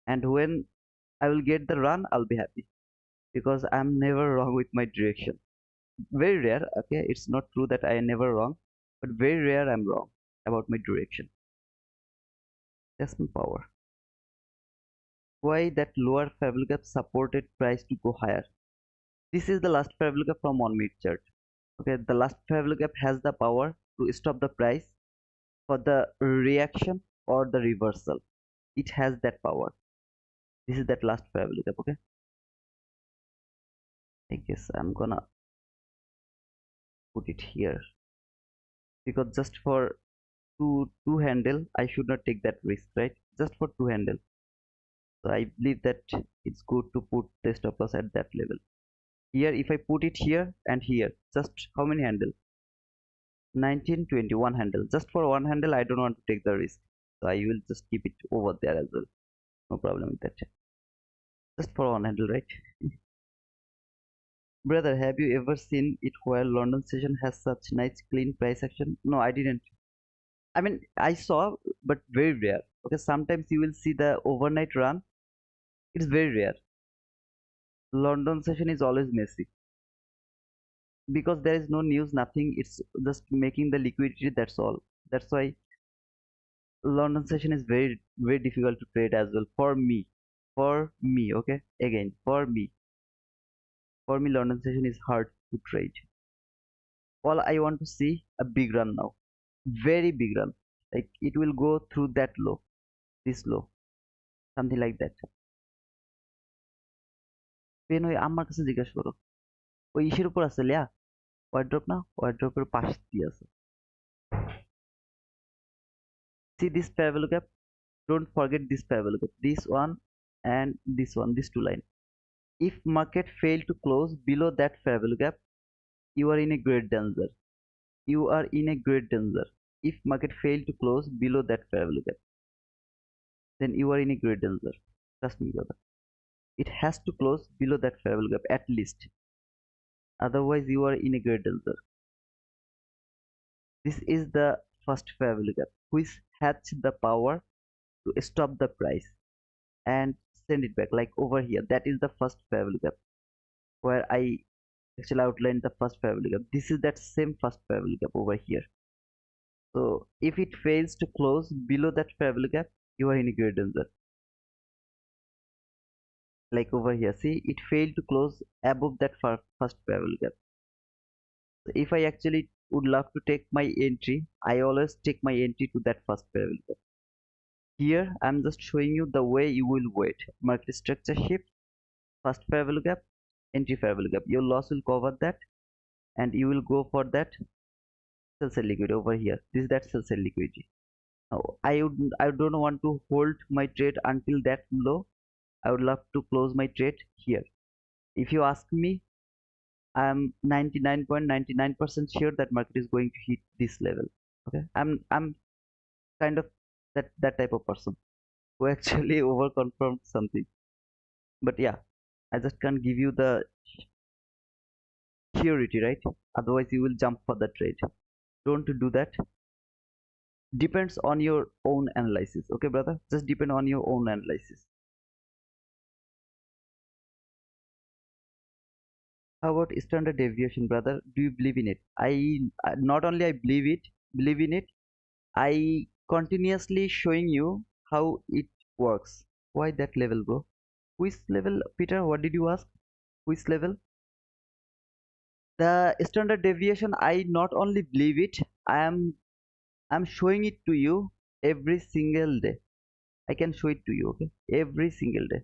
And when I will get the run, I'll be happy because I'm never wrong with my direction. Very rare, okay, it's not true that I am never wrong, but very rare I'm wrong about my direction. That's my power. Why that lower fair value gap supported price to go higher? This is the last fair value gap from 1 minute chart. Okay, the last fair value gap has the power to stop the price for the reaction or the reversal. It has that power. This is that last fair value gap. Okay, I guess I'm gonna put it here because just for two handle I should not take that risk, right? Just for two handle. So I believe that it's good to put the stop loss at that level. Here if I put it here and here, just how many handle? 19, 21 handle. Just for one handle I don't want to take the risk, so I will just keep it over there as well. No problem with that. Just for one handle, right? Brother, have you ever seen it where London session has such nice clean price action? No, I didn't. I mean, I saw, but very rare. Okay, sometimes you will see the overnight run. It's very rare. London session is always messy because there is no news, nothing. It's just making the liquidity. That's all. That's why London session is very difficult to trade as well for me. For me, okay. Again, for me, London session is hard to trade. All I want to see a big run now, very big run. Like it will go through that low, this low, something like that. Pen ওই আমার কাছে জিজ্ঞাসা করো ওই ইসের উপর আছে লিয়া ওয়ার্ড্রপ না ওয়ার্ড্রপের পাশ দিয়ে আছে see this fair value gap, don't forget this fair value gap, this one and this one, this two line. If market fail to close below that fair value gap, you are in a great danger. You are in a great danger. if market fail to close below that fair value gap, then you are in a great danger. Trust me, brother. It has to close below that fair value gap at least. Otherwise, you are in a great danger. This is the first fair value gap, which has the power to stop the price and send it back. Like over here, that is the first fair value gap where I actually outlined the first fair value gap. This is that same first fair value gap over here. So if it fails to close below that fair value gap, you are in a great danger. Like over here, see, it failed to close above that first fair value gap. So if I actually would love to take my entry, I always take my entry to that first fair value gap. Here I'm just showing you the way you will wait. Market structure shift, first fair value gap, entry fair value gap. Your loss will cover that, and you will go for that sell liquidity over here. This is that sell liquidity. Now I don't want to hold my trade until that low. I would love to close my trade here. If you ask me, I am 99.99% sure that market is going to hit this level. Okay, I'm kind of that type of person who actually overconfirmed something. But yeah, I just can't give you the surety, right? Otherwise, you will jump for the trade. Don't do that. Depends on your own analysis. Okay, brother, just depend on your own analysis. How about standard deviation, brother? Do you believe in it? Not only I believe in it. I continuously showing you how it works. Why that level, bro? Which level, Peter? What did you ask? Which level? The standard deviation. I not only believe it. I'm showing it to you every single day. I can show it to you. Okay, every single day.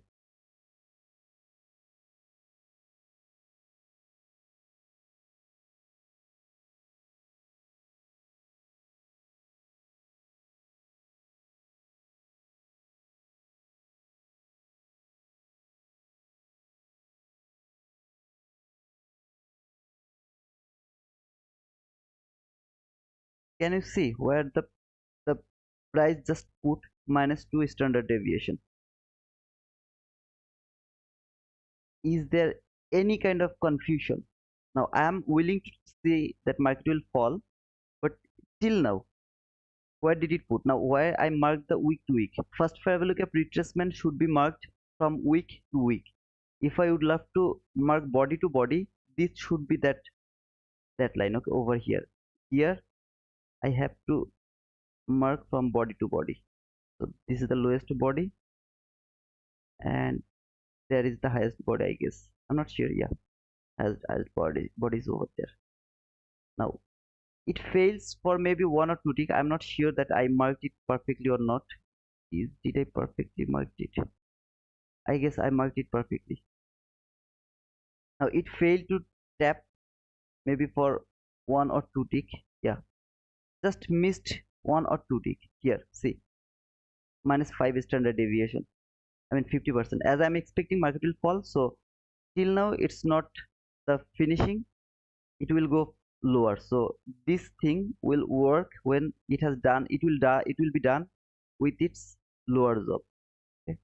Can you see where the price just put -2 standard deviation? Is there any kind of confusion? Now I am willing to say that market will fall, but till now, where did it put? Now where I marked the week to week. First fair value gap retracement should be marked from week to week. If I would love to mark body to body, this should be that line. Okay, over here. Here I have to mark from body to body. So this is the lowest body, and there is the highest body, I guess. I'm not sure. Yeah, as body is over there. Now it fails for maybe one or two tick. I'm not sure that I marked it perfectly or not. Did I perfectly marked it? I guess I marked it perfectly. Now it failed to tap maybe for one or two tick. Yeah, just missed one or two tick. Here, see, -5 standard deviation. I mean 50%. As I'm expecting market will fall, so till now it's not the finishing. It will go lower. So this thing will work when it has done. It will die. It will be done with its lower zone. Okay?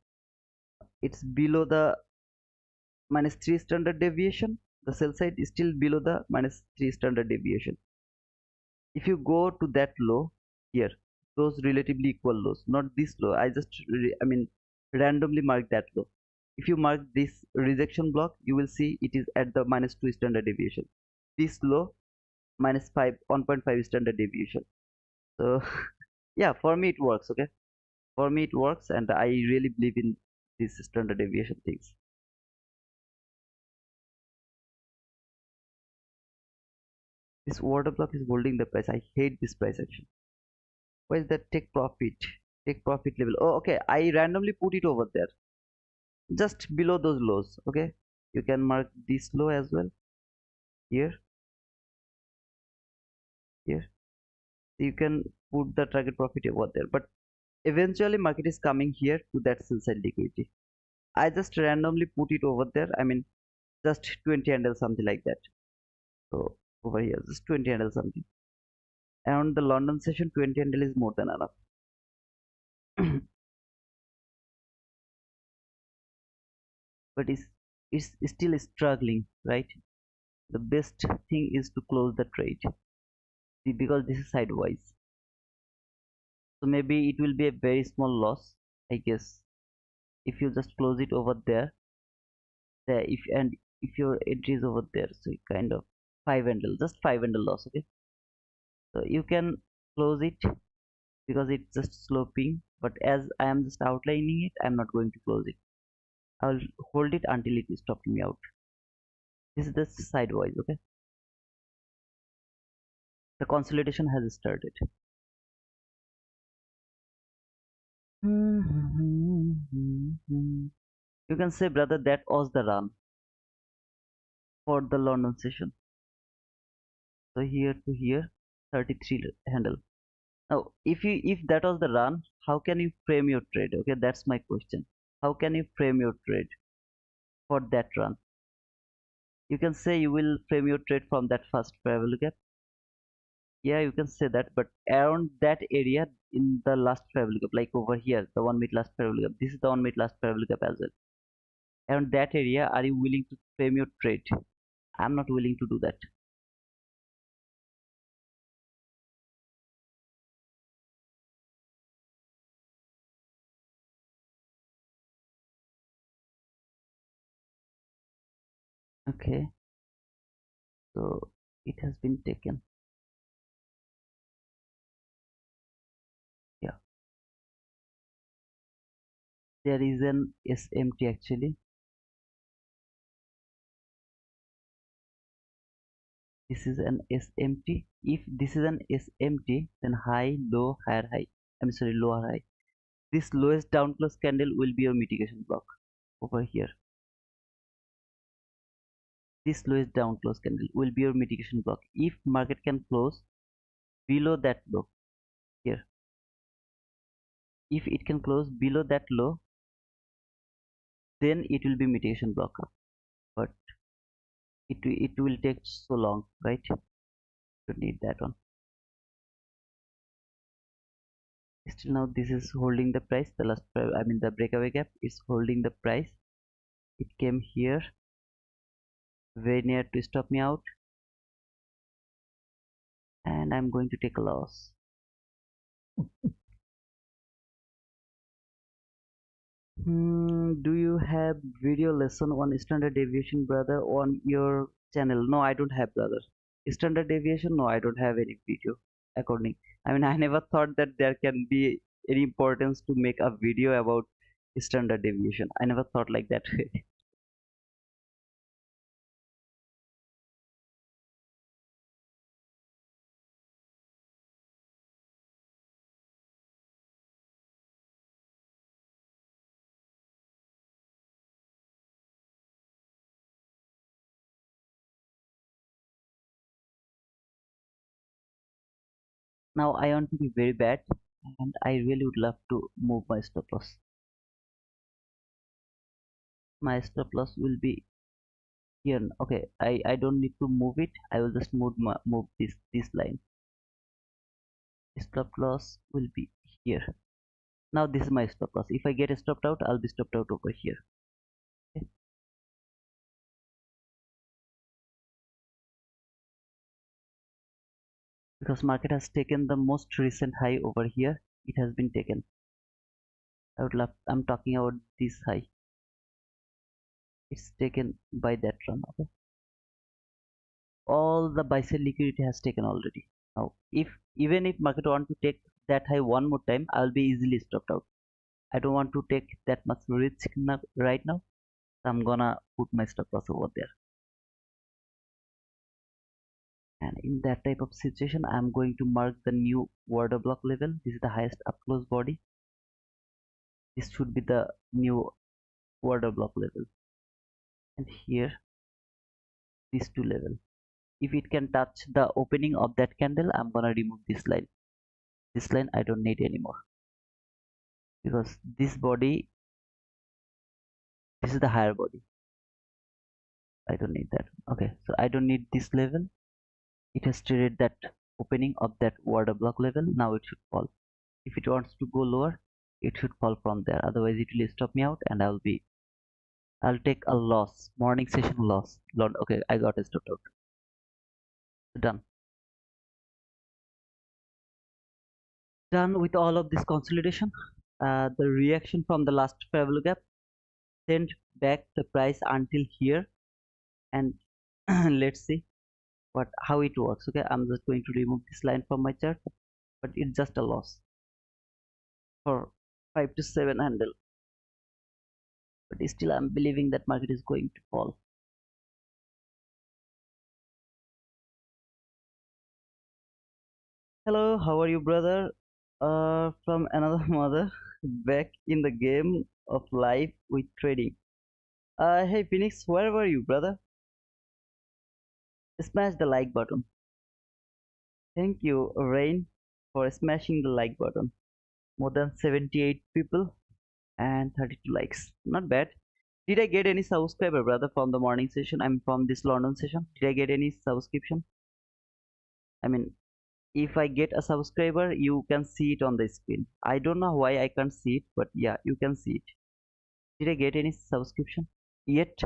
It's below the -3 standard deviation. The sell side is still below the -3 standard deviation. If you go to that low here, those relatively equal lows, not this low. I mean randomly mark that low. If you mark this rejection block, you will see it is at the -2 standard deviation. This low -5 1.5 standard deviation. So yeah, for me it works. Okay, for me it works, and I really believe in these standard deviation things. This order block is holding the price. I hate this price action. Why is that? Take profit level. Oh, okay, I randomly put it over there just below those lows. Okay, you can mark this low as well. Here here you can put the target profit over there, but eventually market is coming here to that sell side liquidity. I just randomly put it over there. I mean just 20 handle something like that. So over here just 20 handle something. Around the London session, 20 handle is more than enough. But it's still struggling, right? The best thing is to close the trade because this is sideways. So maybe it will be a very small loss, I guess, if you just close it over there. If your entry is over there, so you kind of five handle, just five handle loss, okay? So you can close it because it's just sloping. But as I am just outlining it, I'm not going to close it. I'll hold it until it is stopping me out. This is just sideways, okay? The consolidation has started. You can say, brother, that was the run for the London session. So here to here, 33 handle. Now, if that was the run, how can you frame your trade? Okay, that's my question. How can you frame your trade for that run? You can say you will frame your trade from that first parallel gap. Yeah, you can say that, but around that area in the last parallel gap, like over here, the one mid last parallel gap. This is the one mid last parallel gap as well. Around that area, are you willing to frame your trade? I'm not willing to do that. Okay, so it has been taken. Yeah, there is an SMT actually. This is an SMT. If this is an SMT, then high, low, higher, high. I'm sorry, lower high. This lowest down close candle will be your mitigation block over here. This lowest down close candle will be your mitigation block. If market can close below that low here, if it can close below that low, then it will be mitigation block. But it will take so long, right? To need that one. Still now this is holding the price. The last, I mean the breakaway gap is holding the price. It came here very near to stop me out, and I'm going to take a loss. Do you have video lesson on standard deviation, brother, on your channel? No, I don't have, brother. Standard deviation? No, I don't have any video. According, I mean, I never thought that there can be any importance to make a video about standard deviation. I never thought like that. Now I want to be very bad, and I really would love to move my stop loss. My stop loss will be here. Okay, I don't need to move it. I will just move this line. Stop loss will be here. Now this is my stop loss. If I get stopped out, I'll be stopped out over here. Okay. Because market has taken the most recent high over here, it has been taken. I'm talking about this high. It's taken by that run. Okay, all the buy side liquidity has taken already. Now if even if market want to take that high one more time, I'll be easily stopped out. I don't want to take that much risk right now, so I'm gonna put my stop loss over there. And in that type of situation, I'm going to mark the new order block level. This is the highest up close body. This should be the new order block level, and here these two level. If it can touch the opening of that candle, I'm gonna remove this line. This line I don't need anymore, because this body, this is the higher body. I don't need that. Okay, so I don't need this level. It has traded that opening of that order block level. Now it should fall. If it wants to go lower, it should fall from there. Otherwise, it will stop me out, and I'll take a loss. Morning session loss. Okay, I got stopped out. Done. Done with all of this consolidation. The reaction from the last parallel gap sent back the price until here, and let's see how it works. Okay, I'm just going to remove this line from my chart, but it's just a loss for 5 to 7 handle. But still, I'm believing that market is going to fall. Hello, how are you, brother? From another mother, back in the game of life with trading. Hey Phoenix, where were you, brother? Smash the like button. Thank you, Rain, for smashing the like button. More than 78 people and 32 likes. Not bad. Did I get any subscriber, brother, from the morning session? I'm from this London session. Did I get any subscription? I mean, if I get a subscriber, you can see it on the screen. I don't know why I can't see it, but yeah, you can see it. Did I get any subscription yet?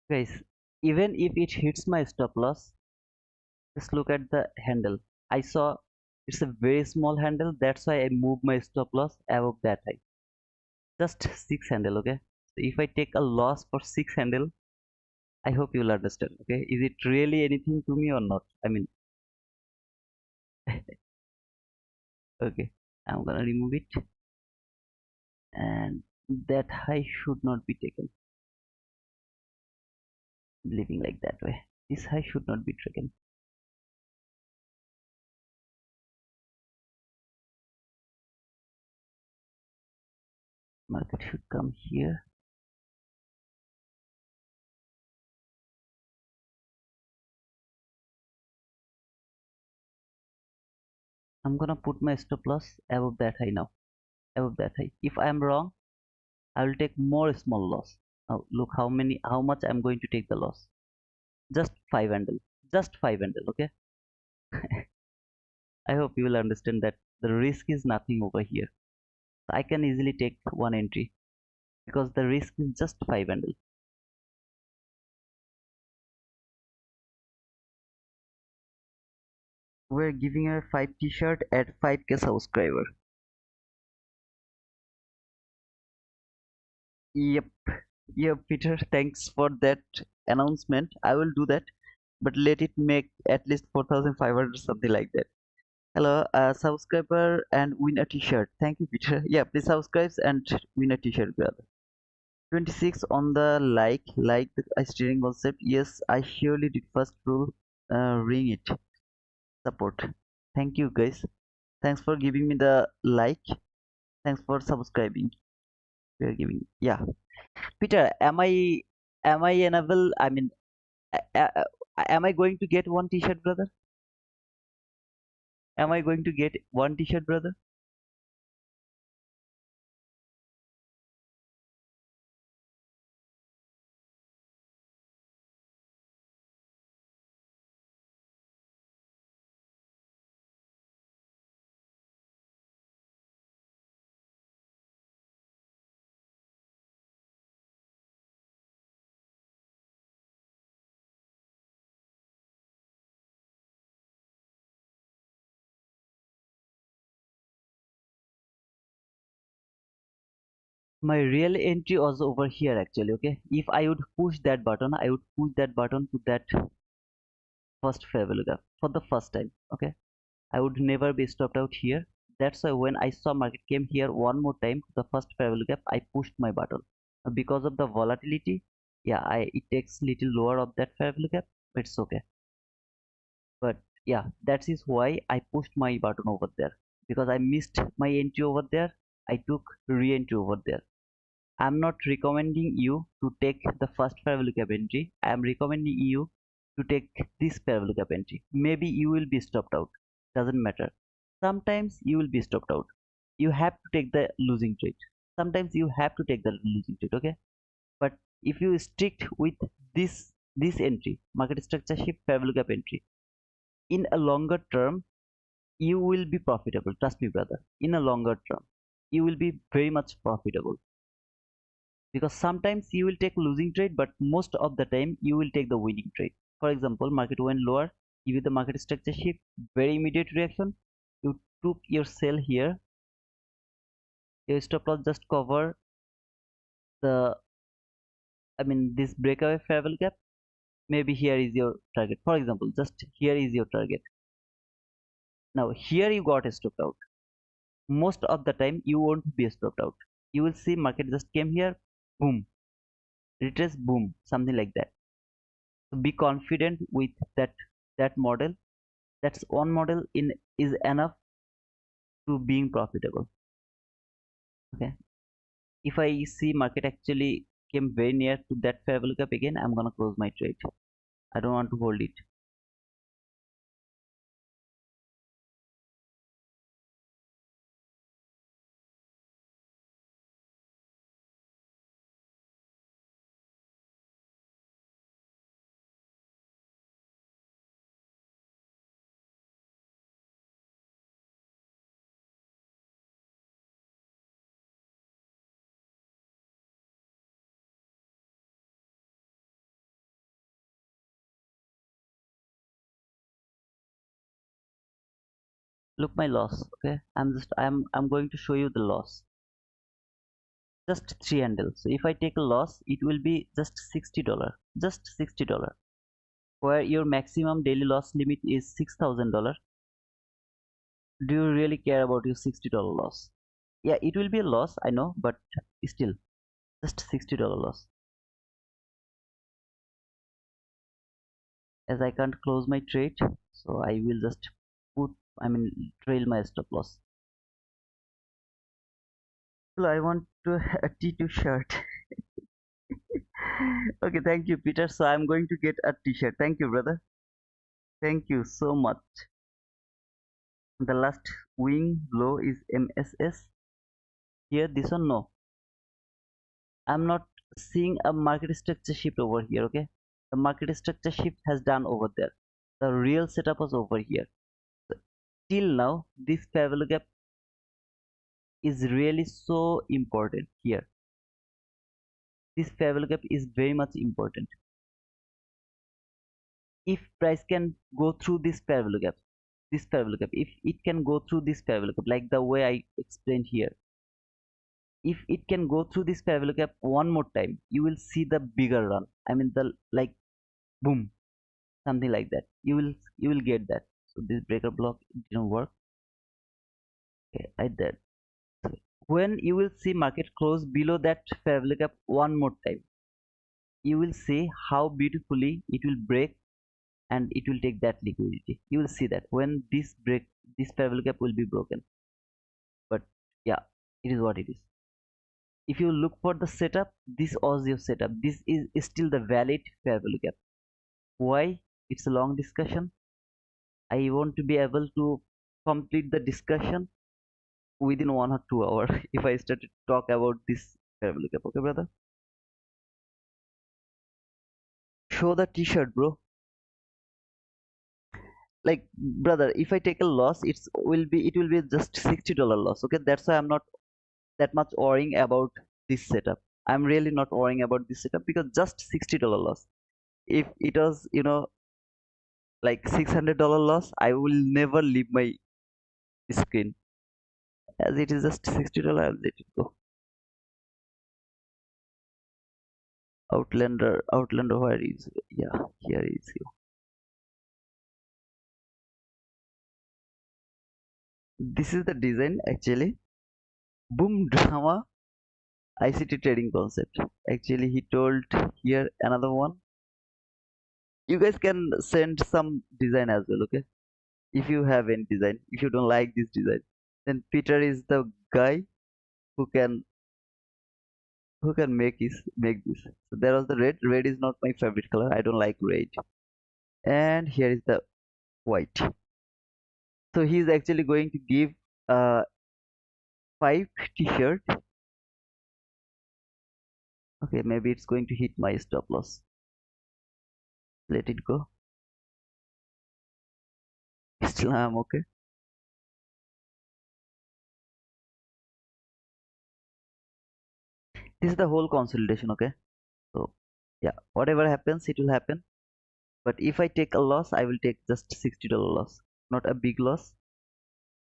Guys, even if it hits my stop loss, just look at the handle. I saw it's a very small handle. That's why I moved my stop loss above that high. Just 6 handle, okay? So if I take a loss for 6 handle, I hope you'll understand, okay? Is it really anything to me or not? I mean, okay, I'm gonna remove it, and that high should not be taken. Living like that way. This high should not be taken. Market should come here. I'm gonna put my stop loss above that high now. Above that high. If I am wrong, I will take more small loss. Now look how much I'm going to take the loss. Just 5 handle. Just 5 handle, okay? I hope you will understand that the risk is nothing over here. I can easily take one entry because the risk is just 5 handle. We're giving a 5 t-shirt at 5k subscriber. Yep. Yep, Peter, thanks for that announcement. I will do that, but let it make at least 4,500, something like that. Hello, subscriber and win a t-shirt. Thank you, Peter. Yeah, please subscribe and win a t-shirt, brother. 26 on the like the steering concept. Yes, I surely did first rule. Ring it. Support. Thank you, guys. Thanks for giving me the like. Thanks for subscribing. We are giving. Yeah, Peter, am I enable? I mean, am I going to get one t-shirt, brother? Am I going to get one t-shirt, brother? My real entry was over here actually. Okay, if I would push that button, I would push that button to that first fair value gap for the first time. Okay, I would never be stopped out here. That's why when I saw market came here one more time to the first fair value gap, I pushed my button. Because of the volatility, yeah, I it takes little lower of that fair value gap. It's okay. But yeah, that is why I pushed my button over there, because I missed my entry over there. I took re-entry over there. I'm not recommending you to take the first fair value gap entry. I am recommending you to take this fair value gap entry. Maybe you will be stopped out. Doesn't matter. Sometimes you will be stopped out. You have to take the losing trade. Sometimes you have to take the losing trade. Okay. But if you stick with this entry, market structure shift fair value gap entry, in a longer term, you will be profitable. Trust me, brother. In a longer term, you will be very much profitable, because sometimes you will take losing trade, but most of the time you will take the winning trade. For example, market went lower, give you the market structure shift, very immediate reaction, you took your sell here, your stop loss just cover the, I mean, this breakaway fair value gap. Maybe here is your target, for example, just here is your target. Now here you got stopped out. Most of the time you won't be stopped out. You will see market just came here, boom, retrace, boom, something like that. So be confident with that model. That's one model in is enough to being profitable. Okay, if I see market actually came very near to that fair value gap again, I'm gonna close my trade. I don't want to hold it. Look my loss. Okay, I'm going to show you the loss. Just three handles. So if I take a loss, it will be just $60, just $60, where your maximum daily loss limit is $6,000. Do you really care about your $60 loss? Yeah, it will be a loss, I know, but still, just $60 loss. As I can't close my trade, so I will just put, I mean, trail my stop loss. Well, I want to a T2 shirt. Okay, thank you, Peter. So I'm going to get a t-shirt. Thank you, brother. Thank you so much. The last wing low is MSS. Here, this one, no. I'm not seeing a market structure shift over here. Okay, the market structure shift has done over there. The real setup was over here. So, till now, this fair value gap is really so important here. This fair value gap is very much important. If price can go through this fair value gap, if it can go through this fair value gap, like the way I explained here, if it can go through this fair value gap one more time, you will see the bigger run. I mean, the like boom, something like that. You will get that. So this breaker block didn't work. Okay, I did. So when you will see market close below that fair value gap one more time, you will see how beautifully it will break and it will take that liquidity. You will see that when this fair value gap will be broken. But yeah, it is what it is. If you look for the setup, this was your setup. This is still the valid fair value gap. Why? It's a long discussion. I want to be able to complete the discussion within 1 or 2 hours if I start to talk about this fair value gap. Okay, brother? Show the t-shirt, bro. Like, brother, if I take a loss, it will be just $60 loss. Okay, that's why I'm not that much worrying about this setup. I'm really not worrying about this setup because just $60 loss. If it was, like $600 loss, I will never leave my screen. As it is just $60, I'll let it go. Outlander, where is, yeah, here is you. This is the design actually. Boom drama ICT trading concept. Actually, he told here another one. You guys can send some design as well, okay? If you have any design, if you don't like this design, then Peter is the guy who can make this. So there was the red. Red is not my favorite color. I don't like red. And here is the white. So he's actually going to give uh 5 t-shirt. Okay, maybe it's going to hit my stop loss. Let it go. Still I'm okay. This is the whole consolidation, okay? So yeah, whatever happens, it will happen. But if I take a loss, I will take just $60 loss, not a big loss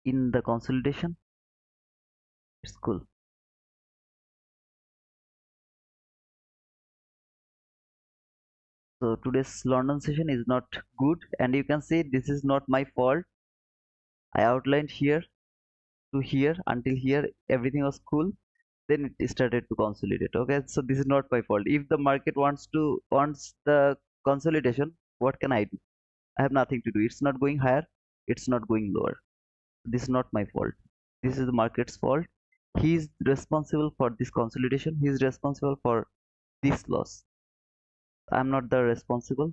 in the consolidation. It's cool. So today's London session is not good, and you can see this is not my fault. I outlined here to here until here, everything was cool. Then it started to consolidate. Okay, so this is not my fault. If the market wants the consolidation, what can I do? I have nothing to do. It's not going higher, it's not going lower. This is not my fault. This is the market's fault. He is responsible for this consolidation. He is responsible for this loss. I'm not the responsible.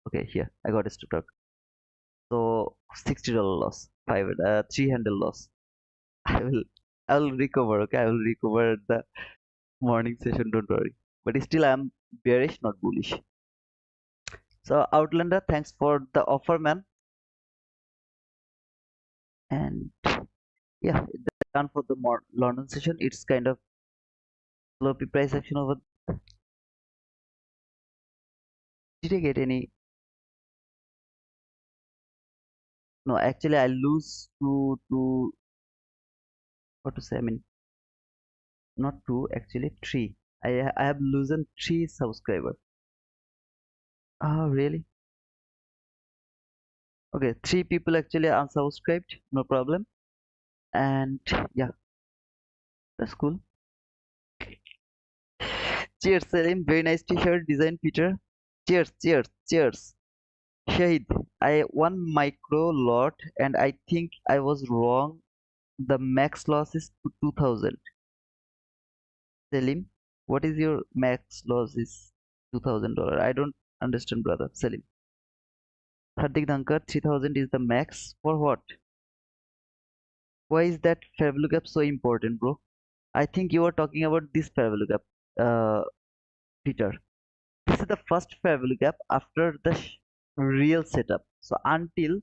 Okay, here I got a stop out. So $60 loss, three handle loss. I will I will recover. Okay, I will recover at the morning session. Don't worry. But still, I'm bearish, not bullish. So Outlander, thanks for the offer, man. And yeah, that's done for the more London session. It's kind of sloppy price action over. Did I get any? No, actually, I lose to what to say. I mean, not two, actually three. I have loosened three subscribers. Oh, really? Okay, three people actually unsubscribed. No problem. And yeah, that's cool. Cheers, Salim. Very nice t-shirt design, Peter. Cheers, cheers, cheers. Shahid, I won micro lot and I think I was wrong. The max loss is 2000. Selim, what is your max loss is $2000? I don't understand, brother. Selim. Hardik Dhankar, 3000 is the max. For what? Why is that fair value gap so important, bro? I think you are talking about this fair value gap, Peter. This is the first fair value gap after the real setup. So until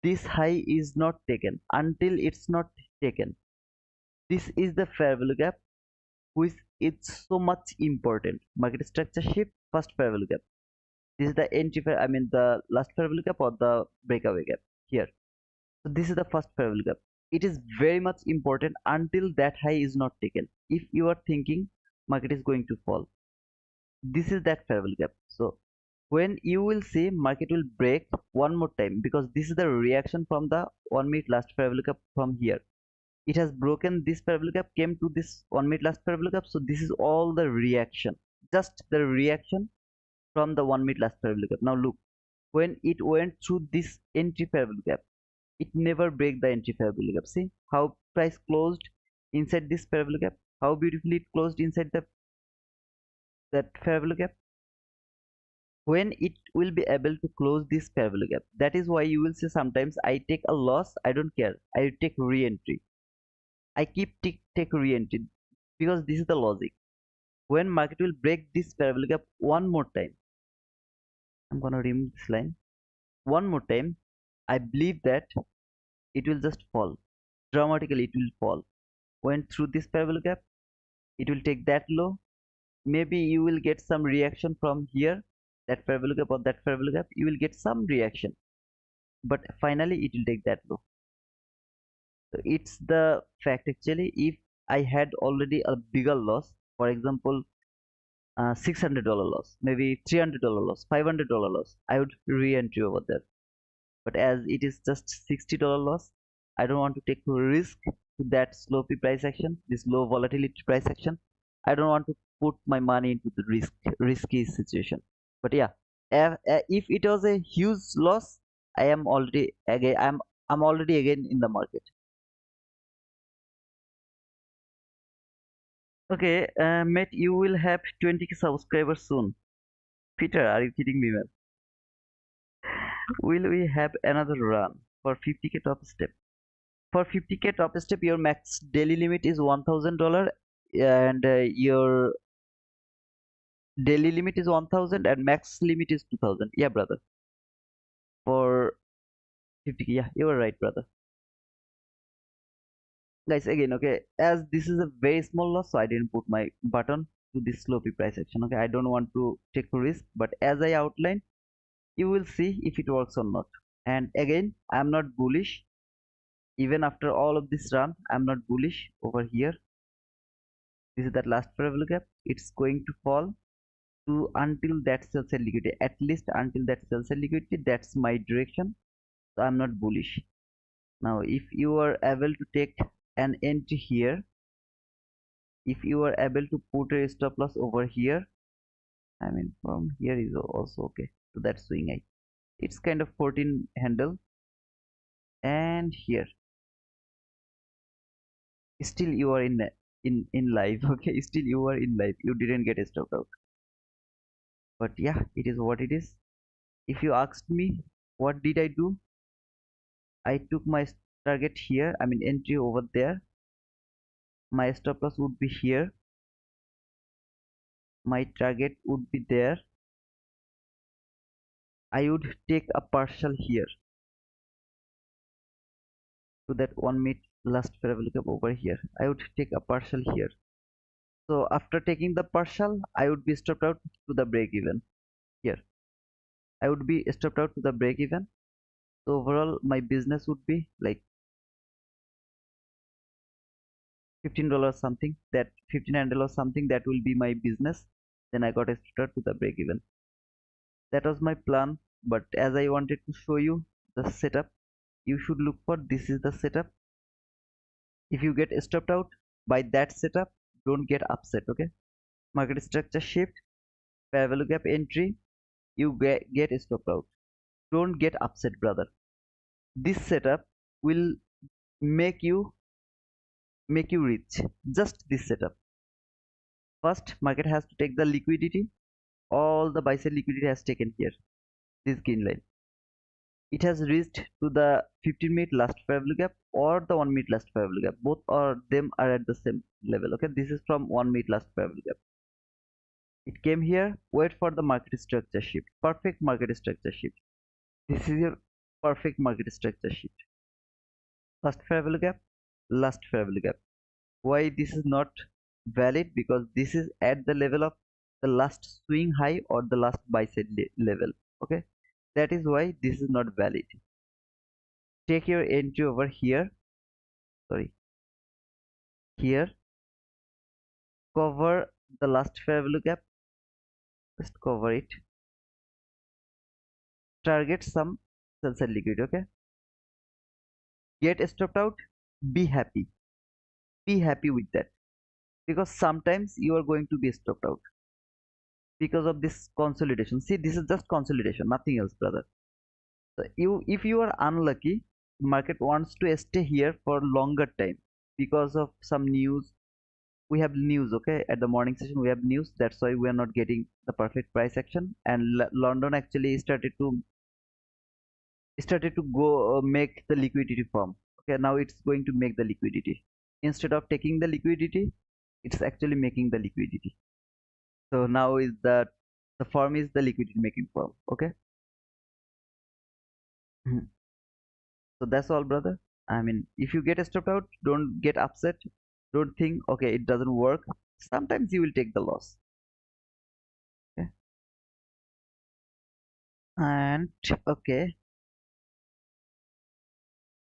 this high is not taken, until it's not taken, this is the fair value gap, which is so much important. Market structure shift, first fair value gap. This is the entry fair, I mean the last fair value gap or the breakaway gap here. So this is the first fair value gap. It is very much important until that high is not taken. If you are thinking market is going to fall, this is that fair value gap. So when you will see market will break one more time, because this is the reaction from the 1 minute last fair value gap from here. It has broken this fair value gap, came to this 1 minute last fair value gap. So this is all the reaction, just the reaction from the 1 minute last fair value gap. Now look, when it went through this entry fair value gap, it never break the entry fair value gap. See how price closed inside this fair value gap, how beautifully it closed inside the that fair value gap. When it will be able to close this fair value gap, that is why you will see sometimes I take a loss, I don't care, I take re-entry. I keep take re-entry because this is the logic. When market will break this fair value gap one more time, I'm gonna remove this line one more time, I believe that it will just fall dramatically. It will fall. Went through this fair value gap, it will take that low. Maybe you will get some reaction from here, that fair value gap or that fair value gap, you will get some reaction, but finally it will take that low. So it's the fact actually. If I had already a bigger loss, for example $600 loss, maybe $300 loss, $500 loss, I would re-entry over there. But as it is just $60 loss, I don't want to take risk to that slow price action, this low volatility price action. I don't want to put my money into the risky situation. But yeah, if it was a huge loss, I am already again I'm already again in the market. Okay, mate, you will have 20K subscribers soon. Peter, are you kidding me, man? Will we have another run for 50K top step? For 50K top step, your max daily limit is $1,000, and your daily limit is 1,000 and max limit is 2,000. Yeah, brother. For 50K, yeah, you are right, brother. Guys, again, okay, as this is a very small loss, so I didn't put my button to this slow price action. Okay, I don't want to take a risk, but as I outlined, you will see if it works or not. And again, I'm not bullish. Even after all of this run, I'm not bullish over here. This is that last parallel gap. It's going to fall to until that sells a liquidity, at least until that sells a liquidity. That's my direction, so I'm not bullish. Now if you are able to take an entry here, if you are able to put a stop loss over here, I mean from here is also okay to that swing high. It's kind of 14 handle, and here still you are in live. Okay, still you are in live, you didn't get stopped out. But yeah, it is what it is. If you asked me what did I do, I took my target here, I mean entry over there. My stop loss would be here. My target would be there. I would take a partial here to that 1 minute last parabolic up over here. I would take a partial here. So after taking the partial, I would be stopped out to the break even here. I would be stopped out to the break even. So overall, my business would be like $15 something. That $1,500 something, that will be my business. Then I got a stopped out to the break even. That was my plan. But as I wanted to show you the setup, you should look for this is the setup. If you get stopped out by that setup, don't get upset. Okay, market structure shift, fair value gap entry, you get stopped out, don't get upset, brother. This setup will make you rich. Just this setup. First, market has to take the liquidity. All the buy side liquidity has taken here, this green line. It has reached to the 15-minute last fair value gap or the 1 minute last fair value gap. Both of them are at the same level. Okay, this is from 1 minute last fair value gap. It came here. Wait for the market structure shift. Perfect market structure shift. This is your perfect market structure shift. First fair value gap, last fair value gap. Why this is not valid? Because this is at the level of the last swing high or the last buy side level. Okay, that is why this is not valid. Take your entry over here. Sorry, here. Cover the last fair value gap. Just cover it. Target some sell side liquidity. Okay, get stopped out. Be happy. Be happy with that, because sometimes you are going to be stopped out because of this consolidation. See, this is just consolidation, nothing else, brother. So if you are unlucky, market wants to stay here for longer time because of some news. We have news, okay, at the morning session we have news. That's why we are not getting the perfect price action. And London actually started to go make the liquidity form. Okay, now it's going to make the liquidity. Instead of taking the liquidity, it's actually making the liquidity. So now is the form is the liquidity making form. Okay. Mhm. So that's all, brother. I mean, if you get stopped out, don't get upset. Don't think, okay, it doesn't work. Sometimes you will take the loss. Okay. And okay,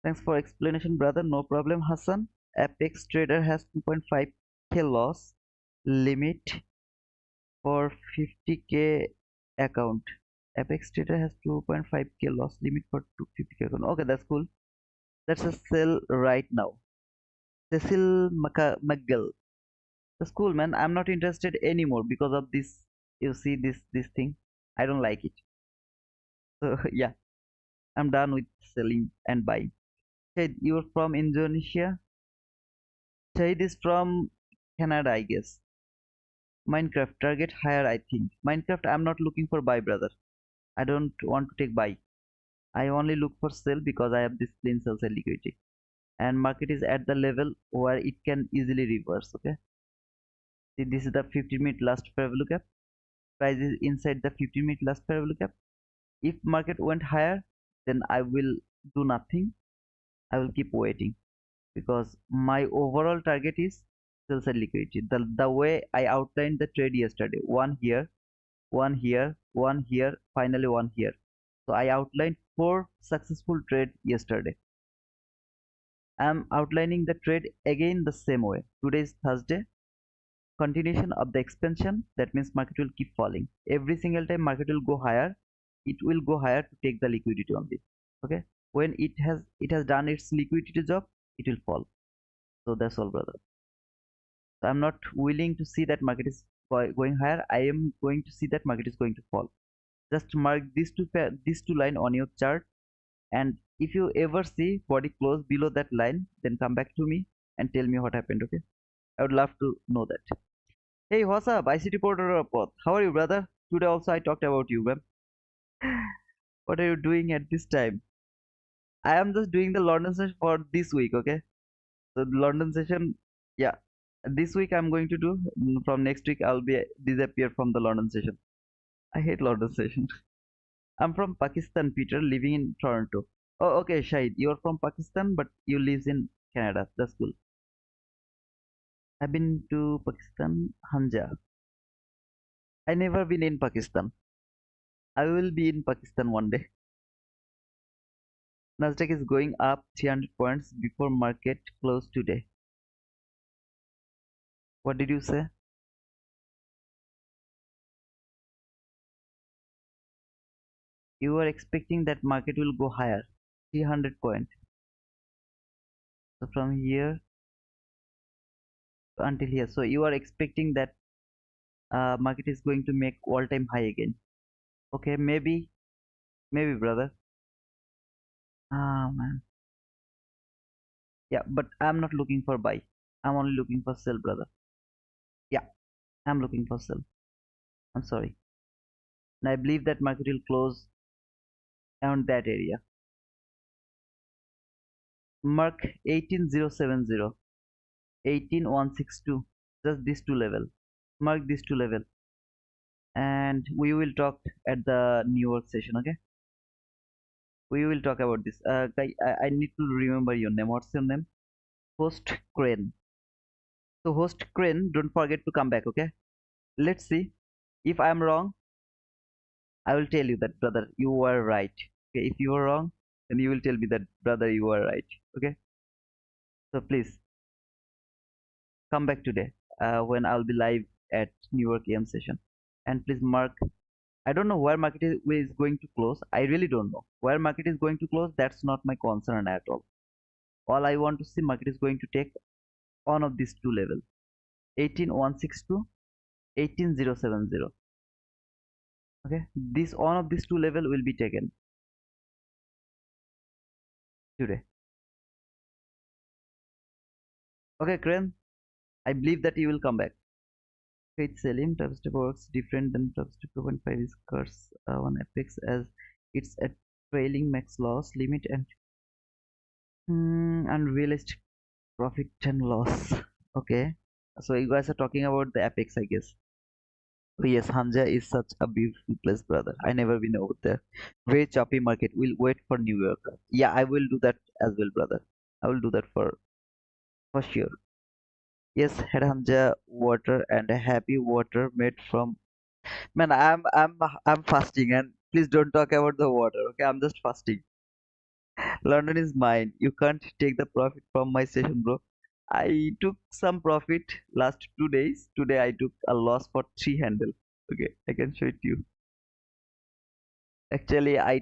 thanks for explanation, brother. No problem, Hassan. Apex Trader has 2.5K loss limit for 50k account. Apex Trader has 2.5k loss limit for 250k account. Okay, that's cool. That's a sell right now. Cecil McGill. That's cool, man. I'm not interested anymore because of this. You see this thing. I don't like it. So yeah, I'm done with selling and buying. Hey, you're from Indonesia. Shahid is from Canada, I guess. Minecraft target higher, I think. Minecraft, I'm not looking for buy, brother. I don't want to take buy. I only look for sell because I have this clean sales and liquidity. And market is at the level where it can easily reverse. Okay. See, this is the 15-minute last parallel gap. Price is inside the 15-minute last parallel gap. If market went higher, then I will do nothing. I will keep waiting because my overall target is sell side liquidity. The way I outlined the trade yesterday, one here, one here, one here, finally one here. So I outlined 4 successful trade yesterday. I'm outlining the trade again the same way. Today is Thursday. Continuation of the expansion. That means market will keep falling. Every single time market will go higher, it will go higher to take the liquidity only. Okay. When it has done its liquidity job, it will fall. So that's all, brother. So I'm not willing to see that market is going higher. I am going to see that market is going to fall. Just mark these two line on your chart, and if you ever see body close below that line, then come back to me and tell me what happened. Okay, I would love to know that. Hey, what's up, ICT Porter Path? How are you, brother? Today also I talked about you, man. What are you doing at this time? I am just doing the London session for this week. Okay, so the London session, yeah, this week I'm going to do. From next week I'll be disappear from the London session. I hate London session. I'm from Pakistan, Peter, living in Toronto. Oh, okay, Shahid, you're from Pakistan, but you live in Canada. That's cool. I've been to Pakistan, Hanja. I never been in Pakistan. I will be in Pakistan one day. Nasdaq is going up 300 points before market close today. What did you say? You were expecting that market will go higher, 300 point. So from here until here. So you are expecting that market is going to make all-time high again. Okay, maybe, brother. Ah, man. Yeah, but I'm not looking for buy. I'm only looking for sell, brother. Yeah, I'm looking for sell. I'm sorry. And I believe that market will close around that area. Mark 18070, 18162. Just these two level. Mark these two level. And we will talk at the New York session, okay? We will talk about this. Guy, I need to remember your name. What's your name? Host Crane. So host Crane, don't forget to come back, okay? Let's see. If I'm wrong, I will tell you that, brother, you were right. Okay, if you are wrong, then you will tell me that, brother, you are right. Okay, so please come back today when I'll be live at New York AM session. And please mark. I don't know where market is going to close. I really don't know where market is going to close. That's not my concern at all. All I want to see market is going to take one of these two levels: 18162, 18070. Okay, this one of these two level will be taken today. Okay, Crane, I believe that you will come back. With Selim, Tubstep works different than Tubstep 2.5 is curse on Apex as it's a trailing max loss limit and unrealistic profit and loss. Okay, so you guys are talking about the Apex, I guess. Oh, yes, Hanja is such a beautiful place, brother. I never been over there. Very choppy market. We'll wait for New York. Yeah, I will do that as well, brother. I will do that for sure. Yes, had Hanja water and a happy water made from. Man, I'm fasting, and please don't talk about the water. Okay, I'm just fasting. London is mine. You can't take the profit from my session, bro. I took some profit last 2 days. Today I took a loss for 3 handle. Okay, I can show it to you. Actually, I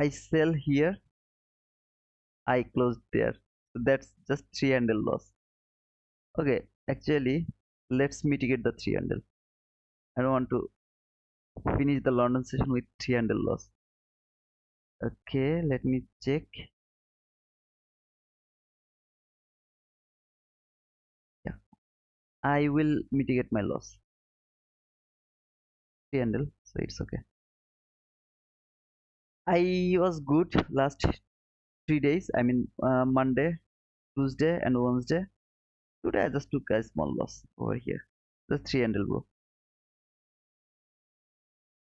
sell here, I closed there. So that's just three handle loss. Okay, actually, let's mitigate the three handle. I don't want to finish the London session with three handle loss. Okay, let me check. Yeah, I will mitigate my loss. Three handle, so it's okay. I was good last 3 days. I mean, Monday, Tuesday, and Wednesday. Today I just took a small loss over here. The three handle bro.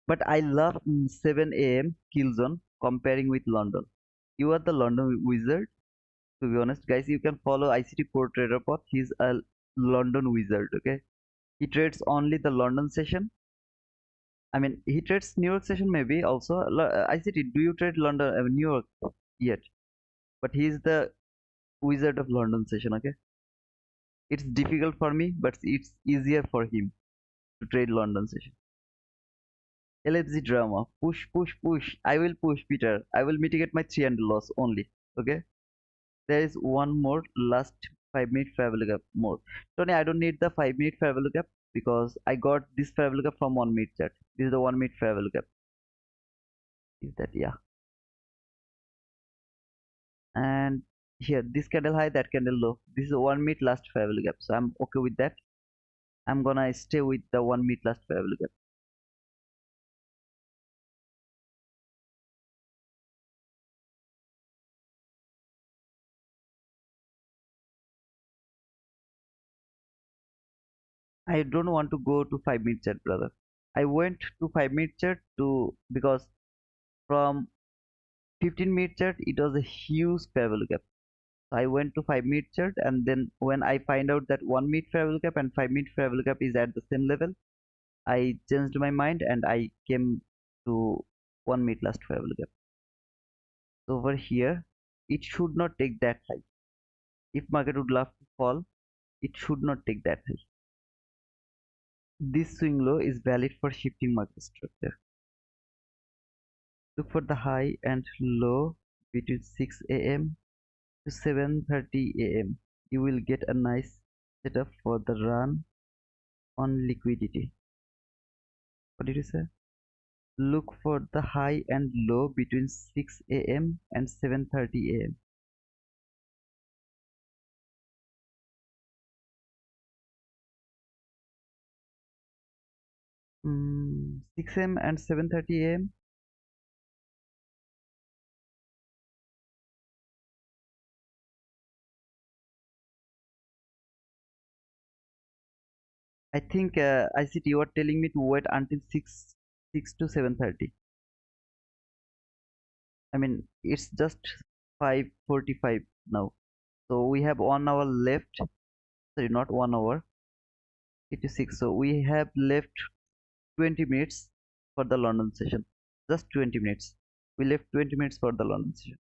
But I love 7 a.m. kill zone comparing with London. You are the London wizard. To be honest, guys, you can follow ICT Pro Trader Path. He's a London wizard. Okay, he trades only the London session. I mean, he trades New York session maybe also. ICT, do you trade London, New York yet? But he's the wizard of London session. Okay, it's difficult for me, but it's easier for him to trade London session. LFG drama. Push, push, push. I will push, Peter. I will mitigate my 300 loss only. Okay. There is one more last 5 minute fair value gap more. Tony, I don't need the 5 minute fair value gap because I got this fair value gap from 1 minute chart. This is the 1 minute fair value gap. Is that yeah? And here this candle high, that candle low. This is a 1 minute last fair value gap. So I'm okay with that. I'm gonna stay with the 1 minute last fair value gap. I don't want to go to 5 minute chart, brother. I went to 5 minute chart to because from 15 minute chart it was a huge fair value gap. So I went to 5 minute chart, and then when I find out that 1 minute fair value gap and 5 minute fair value gap is at the same level, I changed my mind and I came to 1 minute last fair value gap. So over here it should not take that high. If market would love to fall, it should not take that high. This swing low is valid for shifting market structure. Look for the high and low between 6 a.m. to 7:30 a.m. You will get a nice setup for the run on liquidity. What did you say? Look for the high and low between 6 a.m. and 7:30 a.m. 6 a.m. and 7:30 a.m. I think ICT, you are telling me to wait until 6 to 7:30. I mean, it's just 5:45 now. So we have 1 hour left. Sorry, not 1 hour. 86. So we have left 20 minutes for the London session. Just 20 minutes. We left 20 minutes for the London session.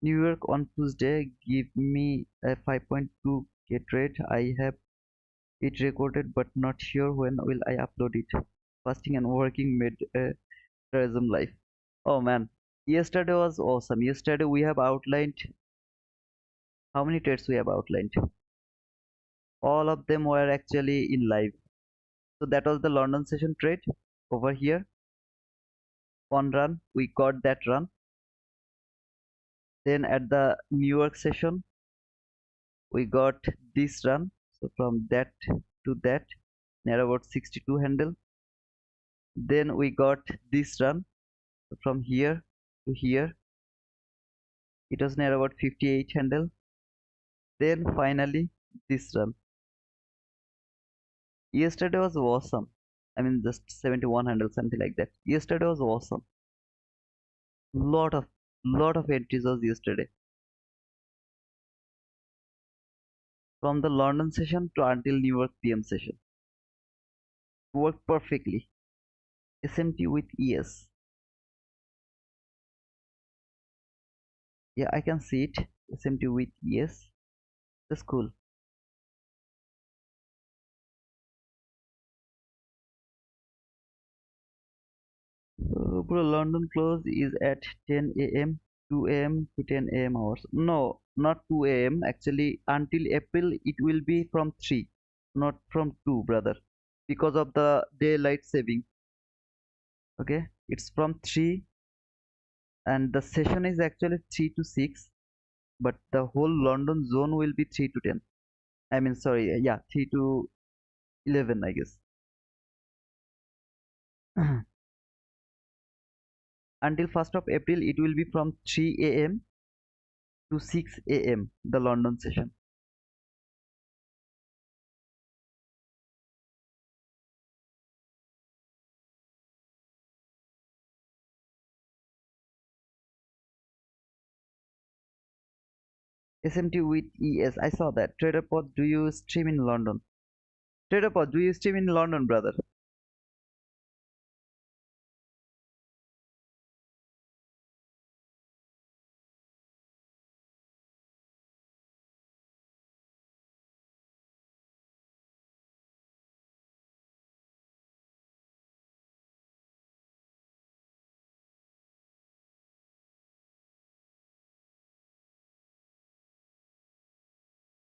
New York on Tuesday, give me a 5.2k trade. I have it recorded but not sure when will I upload it. Fasting and working made a tourism life. Oh man, yesterday was awesome. Yesterday we have outlined how many trades we have outlined. All of them were actually in live. So that was the London session trade over here. One run, we got that run. Then at the New York session, we got this run. So from that to that, near about 62 handle. Then we got this run. So from here to here, it was near about 58 handle. Then finally this run. Yesterday was awesome. I mean, just 71 handle, something like that. Yesterday was awesome. Lot of lot of entries was yesterday. From the London session to until New York PM session. Worked perfectly. SMT with ES. Yeah, I can see it. SMT with ES. That's cool. Bro, London close is at 10 a.m., 2 a.m. to 10 a.m. hours. No, not 2 a.m. Actually, until April, it will be from 3, not from 2, brother. Because of the daylight saving. Okay, it's from 3, and the session is actually 3 to 6, but the whole London zone will be 3 to 10. I mean, sorry, yeah, 3 to 11, I guess. Until 1st of April, it will be from 3 a.m. to 6 a.m. the London session. SMT with ES, I saw that. TraderPod, do you stream in London? TraderPod, do you stream in London, brother?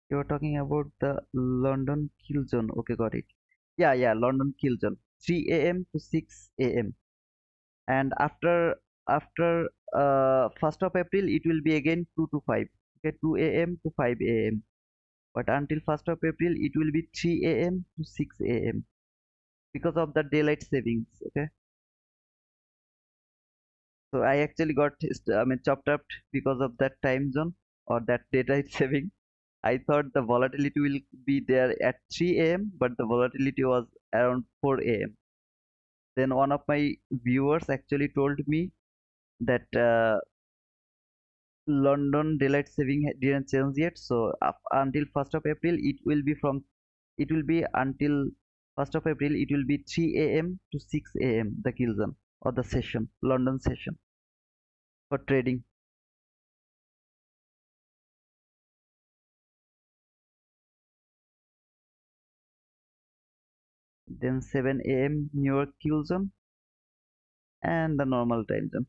You're talking about the London kill zone. Okay, got it. Yeah, yeah, London kill zone. 3 a.m. to 6 a.m. And after 1st of April, it will be again 2 to 5. Okay, 2 a.m. to 5 a.m. But until 1st of April, it will be 3 a.m. to 6 a.m. because of the daylight savings. Okay, so I actually got I mean chopped up because of that time zone or that daylight saving. I thought the volatility will be there at 3 a.m., but the volatility was around 4 a.m. Then one of my viewers actually told me that London daylight saving didn't change yet, so until 1st of April it will be until 1st of April it will be 3 a.m. to 6 a.m. the kill zone or the session, London session for trading. Then 7 a.m. New York kill zone and the normal time zone.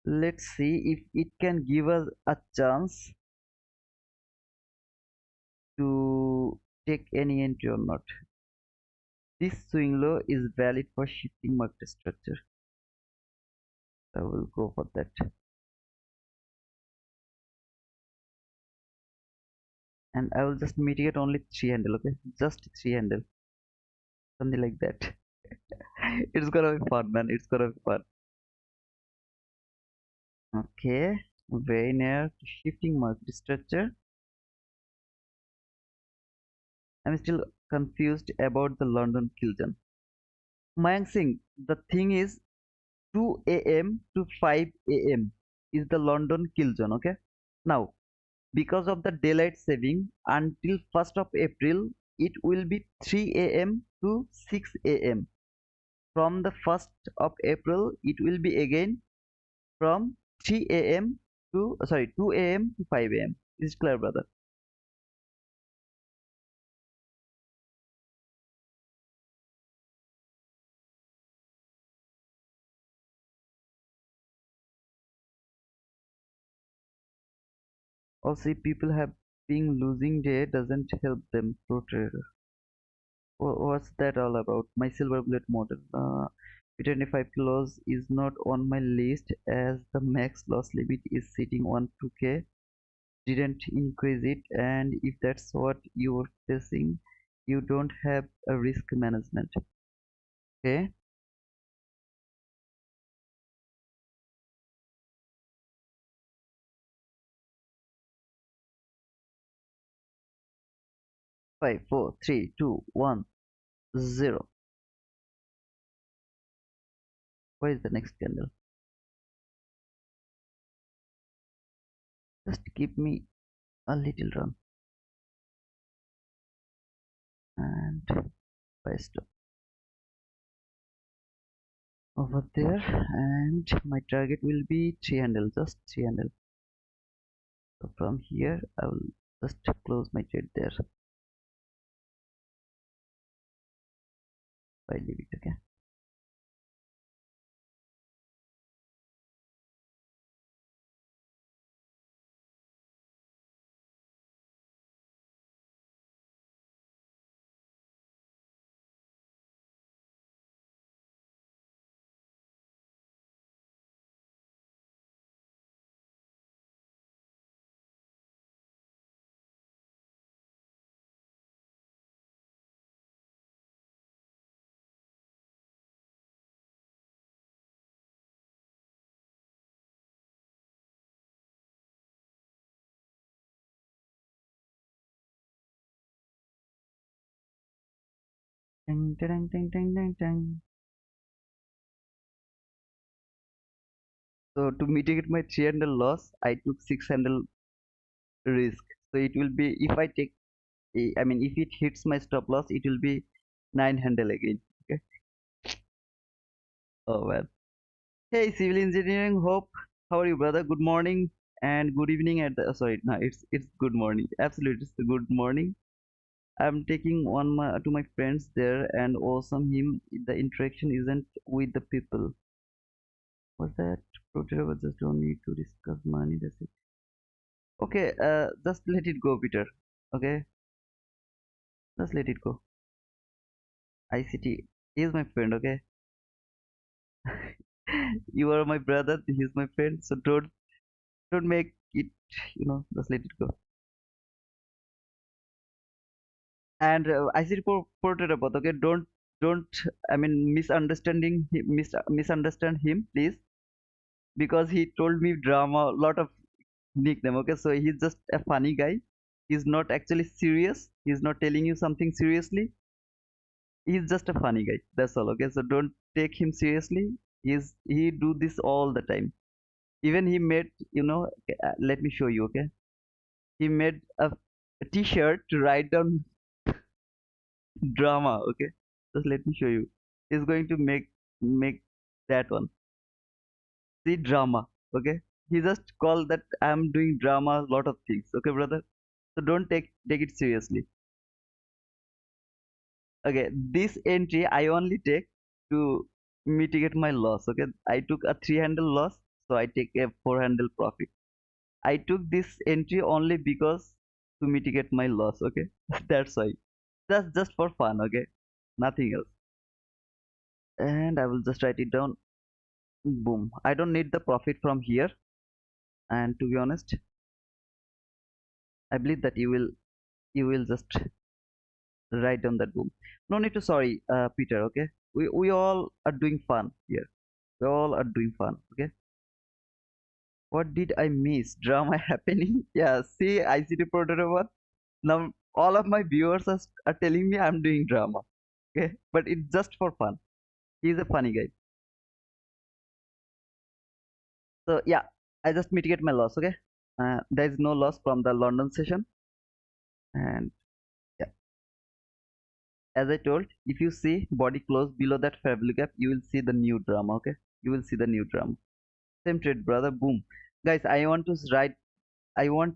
Let's see if it can give us a chance to take any entry or not. This swing low is valid for shifting market structure. I will go for that. And I will just mitigate only 3 handle, okay? Just 3 handle. Something like that. It's gonna be fun, man. It's gonna be fun. Okay. Very near to shifting market structure. I'm still confused about the London kill zone. Mayank Singh, the thing is 2 a.m. to 5 a.m. is the London kill zone, okay? Now, because of the daylight saving, until 1st of April, it will be 3 a.m. to 6 a.m. From the 1st of April, it will be again from 3 a.m. to, sorry, 2 a.m. to 5 a.m. Is it clear, brother? Also, if people have been losing day doesn't help them, pro trader. What's that all about? My silver bullet model. 25 kilos is not on my list as the max loss limit is sitting on 2k. Didn't increase it, and if that's what you're facing, you don't have a risk management. Okay. 5, 4, 3, 2, 1, 0. Where is the next candle? Just give me a little run and buy stop. over there, and my target will be 3 handle, just 3 handle. So from here I will just close my trade there. I leave it. Okay. Ding, ding, ding, ding, ding, ding. So to mitigate my 3 handle loss, I took 6 handle risk. So it will be, if I take, I mean, if it hits my stop loss, it will be 9 handle again. Okay. Oh man. Hey, civil engineering, hope. How are you, brother? Good morning and good evening at the, sorry, no, it's good morning. Absolutely, it's a good morning. I'm taking to my friends there and awesome him. The interaction isn't with the people. Was that Protero was just don't need to discuss money? That's it. Okay, just let it go, Peter. Okay, just let it go. ICT is my friend. Okay, you are my brother. He's my friend. So don't make it. Just let it go. And ICT Protero, okay, don't. I mean, misunderstand him, please, because he told me drama, lot of nickname. Okay, so he's just a funny guy. He's not actually serious. He's not telling you something seriously. He's just a funny guy, that's all. Okay, so don't take him seriously. He do this all the time. Even he made, let me show you. Okay, he made a t-shirt to write down drama. Okay, just let me show you. He's going to make that one. See, drama. Okay, he just call that I'm doing drama, lot of things. Okay, brother, so don't take it seriously. Okay, this entry I only take to mitigate my loss. Okay, I took a 3 handle loss, so I take a 4 handle profit. I took this entry only because to mitigate my loss. Okay, that's why. That's just for fun. Okay, nothing else. And I will just write it down. Boom. I don't need the profit from here. And to be honest, I believe that you will just write down that boom. No need to sorry, Peter. Okay, we all are doing fun here. We all are doing fun. Okay. What did I miss? Drama happening? Yeah, see, ICT Prototype. Now, all of my viewers are telling me I'm doing drama. Okay, but it's just for fun. He's a funny guy. So, yeah, I just mitigate my loss. Okay, there is no loss from the London session. And yeah, as I told, if you see body close below that fair gap, you will see the new drama. Okay, you will see the new drama. Same trade, brother. Boom. Guys, I want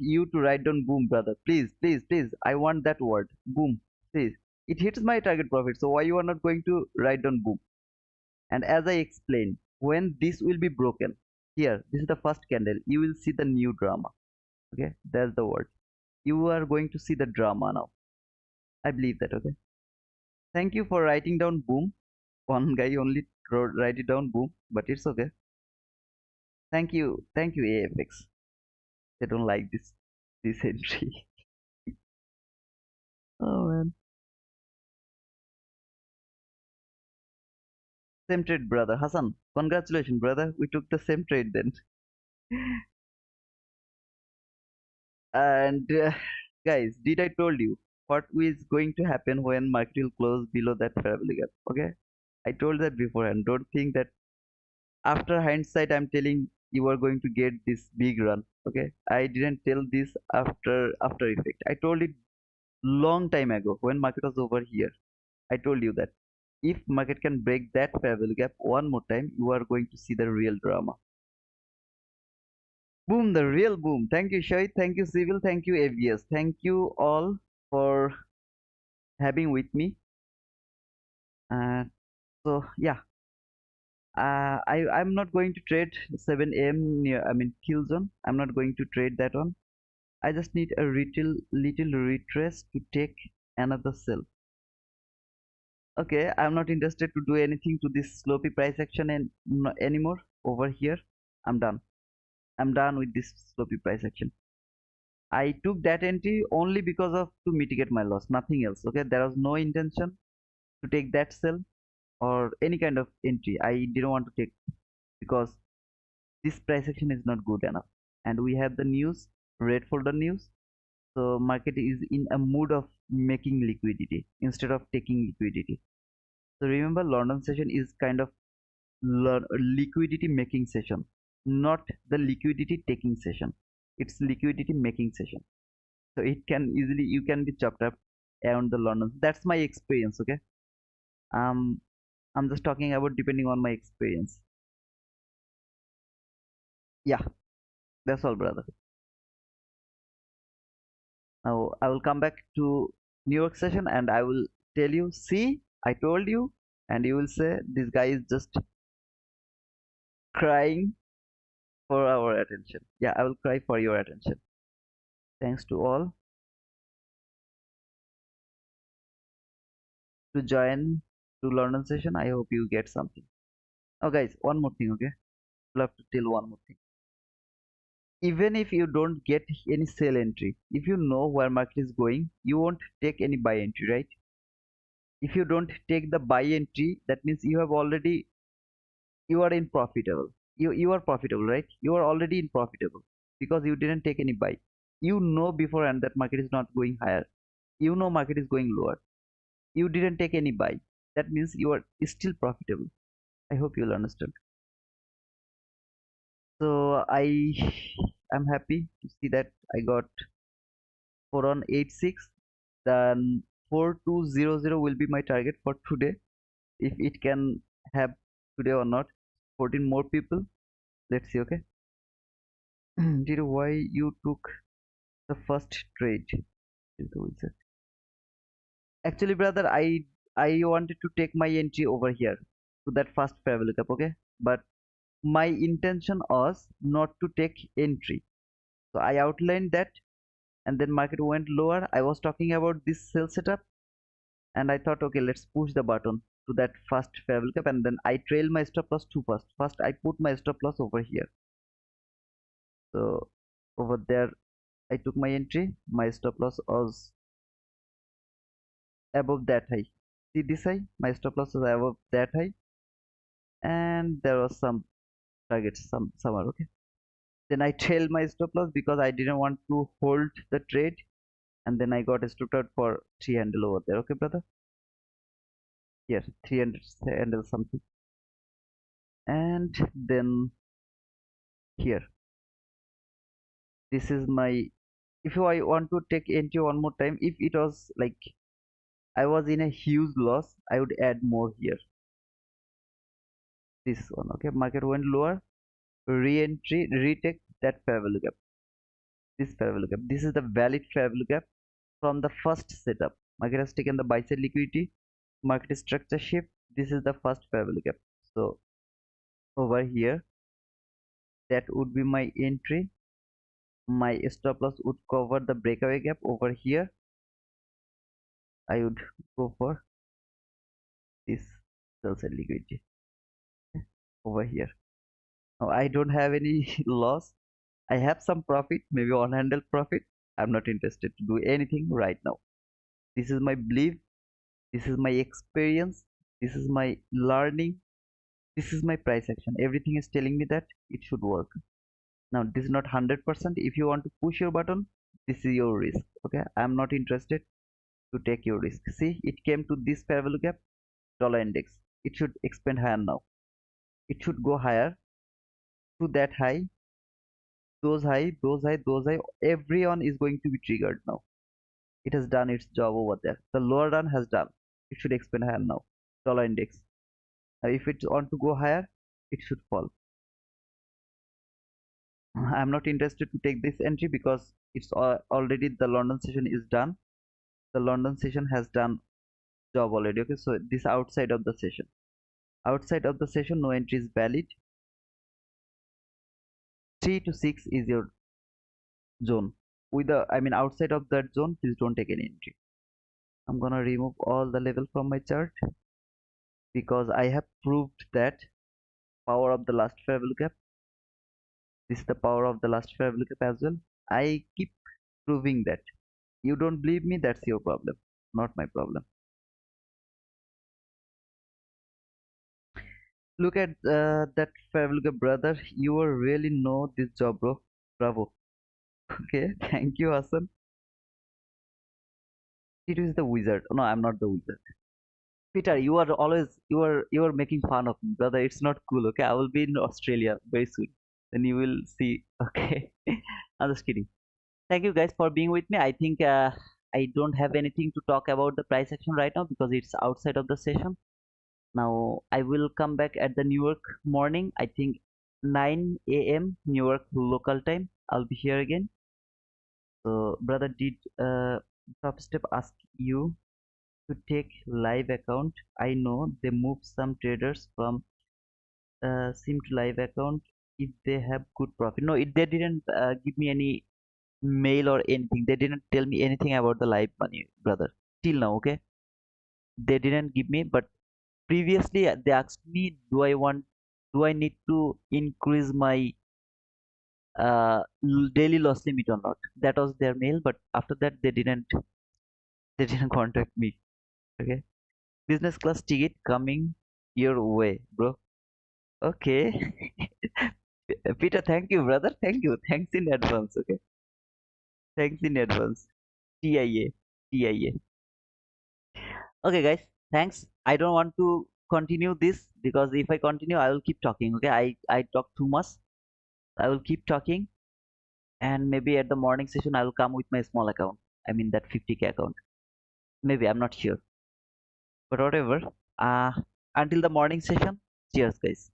you to write down boom, brother. Please, please, please. I want that word. Boom. Please. It hits my target profit. So why you are not going to write down boom? And as I explained, when this will be broken, here, this is the first candle. You will see the new drama. Okay, that's the word. You are going to see the drama now. I believe that. Okay. Thank you for writing down boom. One guy only wrote write it down boom, but it's okay. Thank you, AFX. They don't like this entry. Oh man. Same trade, brother. Hassan, congratulations, brother. We took the same trade then. And guys, did I told you what is going to happen when market will close below that parabolic gap? Okay, I told that beforehand. Don't think that after hindsight I'm telling you are going to get this big run. Okay, I didn't tell this after effect. I told it long time ago when market was over here. I told you that. If market can break that fair value gap one more time, you are going to see the real drama. Boom, the real boom. Thank you, Shahid. Thank you, Civil. Thank you, AVS. Thank you all for having with me. Uh, so yeah, I'm not going to trade 7 a.m. near, I mean, kill zone. I'm not going to trade that one. I just need a little retrace to take another sell. Okay, I'm not interested to do anything to this sloppy price action and anymore over here. I'm done. I'm done with this sloppy price action. I took that entry only because of to mitigate my loss, nothing else. Okay, there was no intention to take that sell or any kind of entry. I didn't want to take because this price action is not good enough. And we have the news, red folder news. So market is in a mood of making liquidity instead of taking liquidity. So remember, London session is kind of liquidity making session, not the liquidity taking session. It's liquidity making session. So it can easily, you can be chopped up around the London. That's my experience. Okay. Um, I'm just talking about depending on my experience. Yeah, that's all, brother. Now I will come back to New York session and I will tell you, see, I told you, and you will say this guy is just crying for our attention. Yeah, I will cry for your attention. Thanks to all to join to London session. I hope you get something. Oh, guys, one more thing, okay? I'll have to tell one more thing. Even if you don't get any sell entry, if you know where market is going, you won't take any buy entry, right? If you don't take the buy entry, that means you have already, you are in profitable. You are profitable, right? You are already in profitable because you didn't take any buy. You know beforehand that market is not going higher. You know market is going lower. You didn't take any buy. That means you are still profitable. I hope you'll understand. So am happy to see that I got 4186. Then 4200 will be my target for today. If it can have today or not. 14 more people. Let's see, okay? Did why you took the first trade? Actually, brother, I wanted to take my entry over here to that first fair value gap, okay? But my intention was not to take entry. So I outlined that and then market went lower. I was talking about this sell setup and I thought, okay, let's push the button to that first fair value gap and then I trail my stop loss to first. First, I put my stop loss over here. So over there, I took my entry. My stop loss was above that high. See this high? My stop loss was above that high and there was some targets somewhere, okay? Then I trailed my stop loss because I didn't want to hold the trade and then I got stopped out for 3 handle over there, okay, brother? Yes, 300 handle something. And then here, this is my, if I want to take entry one more time, if it was like I was in a huge loss, I would add more here. This one, okay? Market went lower, re-entry, retake that fair value gap. This fair value gap. This is the valid fair value gap from the first setup. Market has taken the buy side liquidity, market structure shift. This is the first fair value gap. So over here, that would be my entry. My stop loss would cover the breakaway gap over here. I would go for this sell side liquidity over here. Now I don't have any loss. I have some profit, maybe on handle profit. I'm not interested to do anything right now. This is my belief. This is my experience. This is my learning. This is my price action. Everything is telling me that it should work. Now this is not 100%. If you want to push your button, this is your risk. Okay, I'm not interested to take your risk. See, it came to this fair value gap, dollar index. It should expand higher now. It should go higher to that high, those high, those high, those high. Everyone is going to be triggered now. It has done its job over there. The lower run has done. It should expand higher now. dollar index. If it want to go higher, it should fall. I'm not interested to take this entry because it's already the London session is done. The London session has done job already. Okay, so this outside of the session. Outside of the session, no entry is valid. 3 to 6 is your zone. With the, I mean, outside of that zone, please don't take any entry. I'm gonna remove all the level from my chart because I have proved that power of the last fair value gap. This is the power of the last fair value gap as well. I keep proving that. You don't believe me, that's your problem, not my problem. Look at that fair value gap, brother. You will really know this job, bro. Bravo. Okay, thank you, Hassan. It is the wizard. No, I'm not the wizard. Peter, you are making fun of me, brother. It's not cool. Okay, I will be in Australia very soon. Then you will see. Okay, I'm just kidding. Thank you guys for being with me. I think I don't have anything to talk about the price action right now because it's outside of the session. Now I will come back at the New York morning. I think 9 a.m. New York local time. I'll be here again. So, brother, did Top Step ask you to take live account? I know they move some traders from sim to live account if they have good profit. No, they didn't give me any mail or anything. They didn't tell me anything about the live money, brother. Till now, okay? They didn't give me, but previously they asked me, do I need to increase my daily loss limit or not? That was their mail, but after that they didn't contact me. Okay, business class ticket coming your way, bro. Okay. Peter, thank you, brother. Thank you. Thanks in advance. Okay, thanks in advance. TIA, TIA. Okay, guys. Thanks. I don't want to continue this because if I continue, I will keep talking. Okay, I talk too much. I will keep talking, and maybe at the morning session, I will come with my small account. I mean that 50K account. Maybe I'm not sure, but whatever. Uh, until the morning session. Cheers, guys.